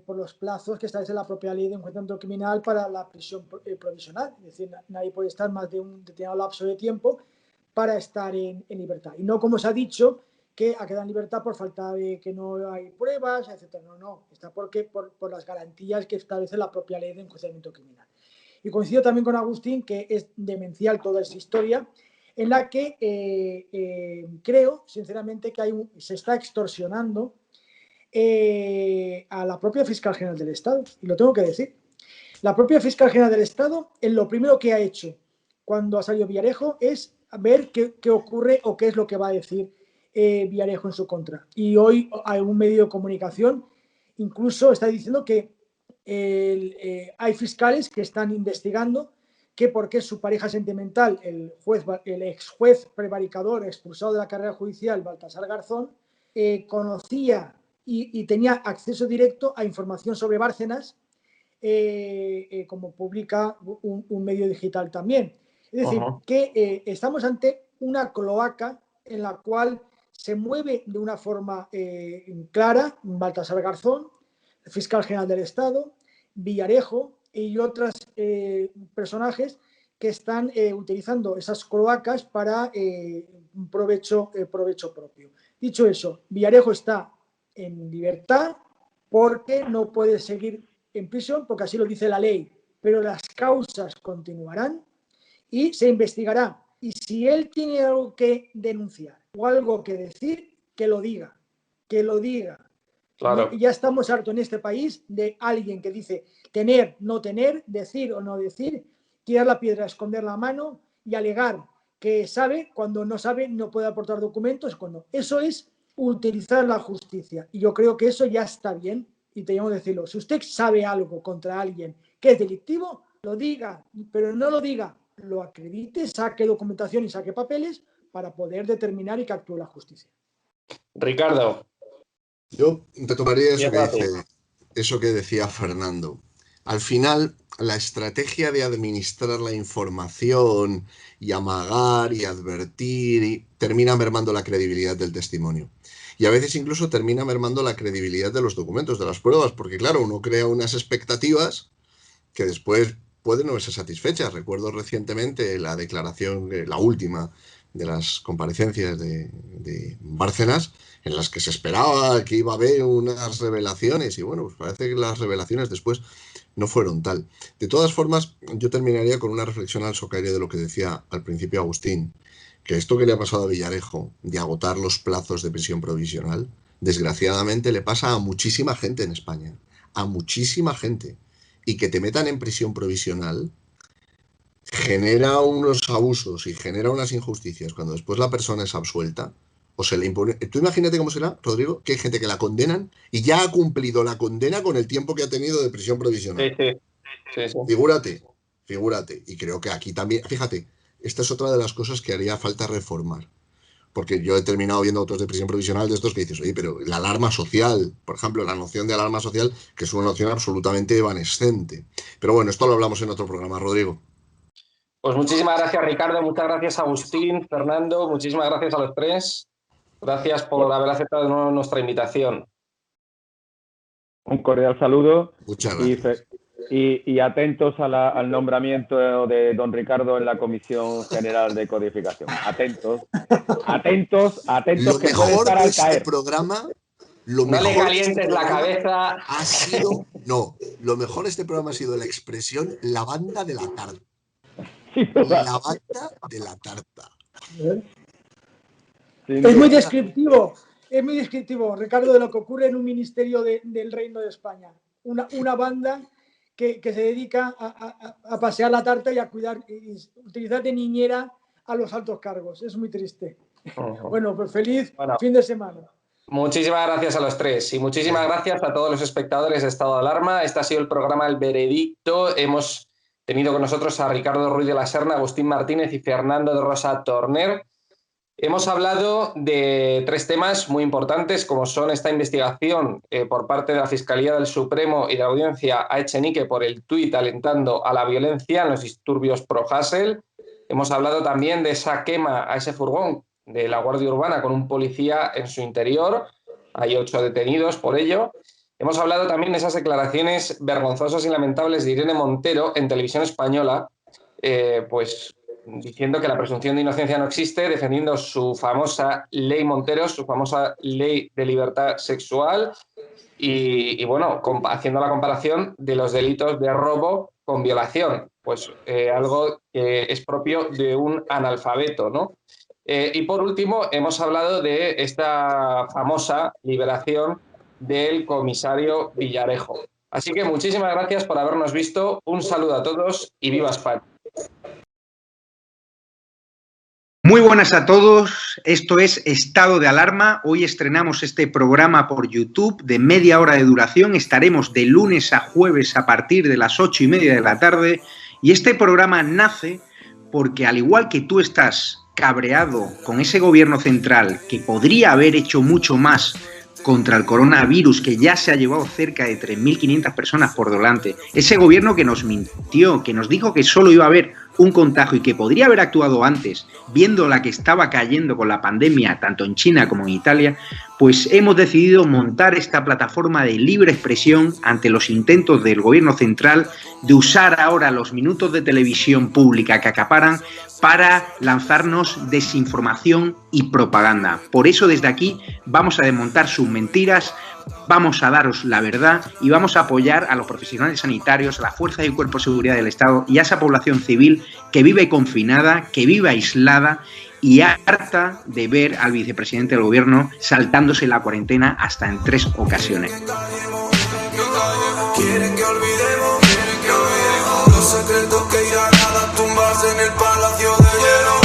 por los plazos que establece la propia ley de enjuiciamiento criminal para la prisión provisional. Es decir, nadie puede estar más de un determinado lapso de tiempo para estar en libertad. Y no como se ha dicho, que ha quedado en libertad por falta de que no hay pruebas, etc. No, está porque por las garantías que establece la propia ley de enjuiciamiento criminal. Y coincido también con Agustín que es demencial toda esta historia, en la que creo, sinceramente, que se está extorsionando a la propia fiscal general del Estado. Y lo tengo que decir. La propia fiscal general del Estado, lo primero que ha hecho cuando ha salido Villarejo es ver qué ocurre o qué es lo que va a decir Villarejo en su contra. Y hoy hay un medio de comunicación incluso está diciendo que hay fiscales que están investigando que porque su pareja sentimental, el ex juez prevaricador expulsado de la carrera judicial, Baltasar Garzón, conocía y tenía acceso directo a información sobre Bárcenas, como publica un medio digital también. Es decir, que estamos ante una cloaca en la cual se mueve de una forma clara Baltasar Garzón, el fiscal general del Estado, Villarejo y otros personajes que están utilizando esas cloacas para provecho propio. Dicho eso, Villarejo está en libertad porque no puede seguir en prisión, porque así lo dice la ley, pero las causas continuarán y se investigará. Y si él tiene algo que denunciar o algo que decir, que lo diga, que lo diga. Claro. Ya estamos hartos en este país de alguien que dice tener, no tener, decir o no decir, tirar la piedra, esconder la mano y alegar que sabe, cuando no sabe no puede aportar documentos. Cuando eso es utilizar la justicia. Y yo creo que eso ya está bien y tenemos que decirlo. Si usted sabe algo contra alguien que es delictivo, lo diga, pero no lo diga, lo acredite, saque documentación y saque papeles para poder determinar y que actúe la justicia. Ricardo. Yo retomaría eso que decía Fernando. Al final, la estrategia de administrar la información y amagar y advertir termina mermando la credibilidad del testimonio. Y a veces incluso termina mermando la credibilidad de los documentos, de las pruebas, porque claro, uno crea unas expectativas que después pueden no verse satisfechas. Recuerdo recientemente la declaración, la última, las comparecencias de Bárcenas, en las que se esperaba que iba a haber unas revelaciones, y bueno, pues parece que las revelaciones después no fueron tal. De todas formas, yo terminaría con una reflexión al socaire de lo que decía al principio Agustín, que esto que le ha pasado a Villarejo, de agotar los plazos de prisión provisional, desgraciadamente le pasa a muchísima gente en España, a muchísima gente, y que te metan en prisión provisional genera unos abusos y genera unas injusticias cuando después la persona es absuelta o se le impone. Tú imagínate cómo será, Rodrigo, que hay gente que la condenan y ya ha cumplido la condena con el tiempo que ha tenido de prisión provisional. Sí. Figúrate. Y creo que aquí también, fíjate, esta es otra de las cosas que haría falta reformar. Porque yo he terminado viendo otros de prisión provisional de estos que dices, oye, pero la alarma social, por ejemplo, la noción de alarma social, que es una noción absolutamente evanescente. Pero bueno, esto lo hablamos en otro programa, Rodrigo. Pues muchísimas gracias, Ricardo, muchas gracias, Agustín, Fernando, muchísimas gracias a los tres. Gracias por haber aceptado de nuevo nuestra invitación. Un cordial saludo. Muchas gracias. Y atentos al nombramiento de don Ricardo en la Comisión General de Codificación. Atentos, Lo que mejor puede estar de al este caer. programa, no le calientes la cabeza. Ha sido, no, lo mejor de este programa ha sido la expresión la banda de la tarta. La banda de la tarta. Es muy descriptivo, Ricardo, de lo que ocurre en un ministerio del Reino de España. Una banda que se dedica a pasear la tarta y a cuidar y utilizar de niñera a los altos cargos. Es muy triste. Bueno, pues feliz fin de semana. Muchísimas gracias a los tres y muchísimas gracias a todos los espectadores de Estado de Alarma. Este ha sido el programa El Veredicto. Hemos tenido con nosotros a Ricardo Ruiz de la Serna, Agustín Martínez y Fernando de Rosa Torner. Hemos hablado de tres temas muy importantes, como son esta investigación por parte de la Fiscalía del Supremo y de la Audiencia a Echenique por el tuit alentando a la violencia en los disturbios pro-Hasél. Hemos hablado también de esa quema a ese furgón de la Guardia Urbana con un policía en su interior. Hay 8 detenidos por ello. Hemos hablado también de esas declaraciones vergonzosas y lamentables de Irene Montero en Televisión Española, pues diciendo que la presunción de inocencia no existe, defendiendo su famosa ley Montero, su famosa ley de libertad sexual y bueno, haciendo la comparación de los delitos de robo con violación, pues algo que es propio de un analfabeto, ¿no? Y por último, hemos hablado de esta famosa liberación del comisario Villarejo. Así que muchísimas gracias por habernos visto. Un saludo a todos y ¡viva España! Muy buenas a todos, esto es Estado de Alarma. Hoy estrenamos este programa por YouTube de media hora de duración. Estaremos de lunes a jueves a partir de las 8:30 de la tarde. Y este programa nace porque, al igual que tú estás cabreado con ese gobierno central que podría haber hecho mucho más contra el coronavirus, que ya se ha llevado cerca de 3.500 personas por delante, ese gobierno que nos mintió, que nos dijo que solo iba a haber un contagio y que podría haber actuado antes, viendo la que estaba cayendo con la pandemia tanto en China como en Italia, pues hemos decidido montar esta plataforma de libre expresión ante los intentos del gobierno central de usar ahora los minutos de televisión pública que acaparan para lanzarnos desinformación y propaganda. Por eso desde aquí vamos a desmontar sus mentiras, vamos a daros la verdad y vamos a apoyar a los profesionales sanitarios, a la Fuerza y Cuerpo de Seguridad del Estado y a esa población civil que vive confinada, que vive aislada y harta de ver al vicepresidente del gobierno saltándose la cuarentena hasta en 3 ocasiones. Quieren que olvidemos los secretos que irán a tumbarse en el palacio de hielo.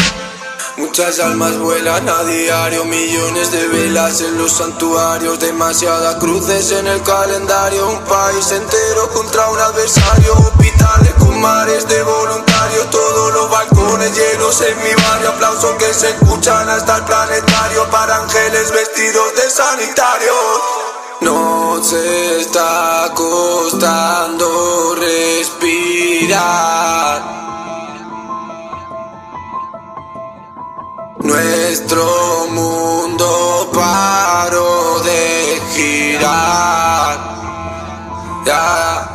Muchas almas vuelan a diario, millones de velas en los santuarios, demasiadas cruces en el calendario, un país entero contra un adversario, hospitales con mares de voluntarios, todos los balcones llenos en mi barrio, aplausos que se escuchan hasta el planetario para ángeles vestidos de sanitarios. Nos está costando respirar. Nuestro mundo paró de girar. Ya.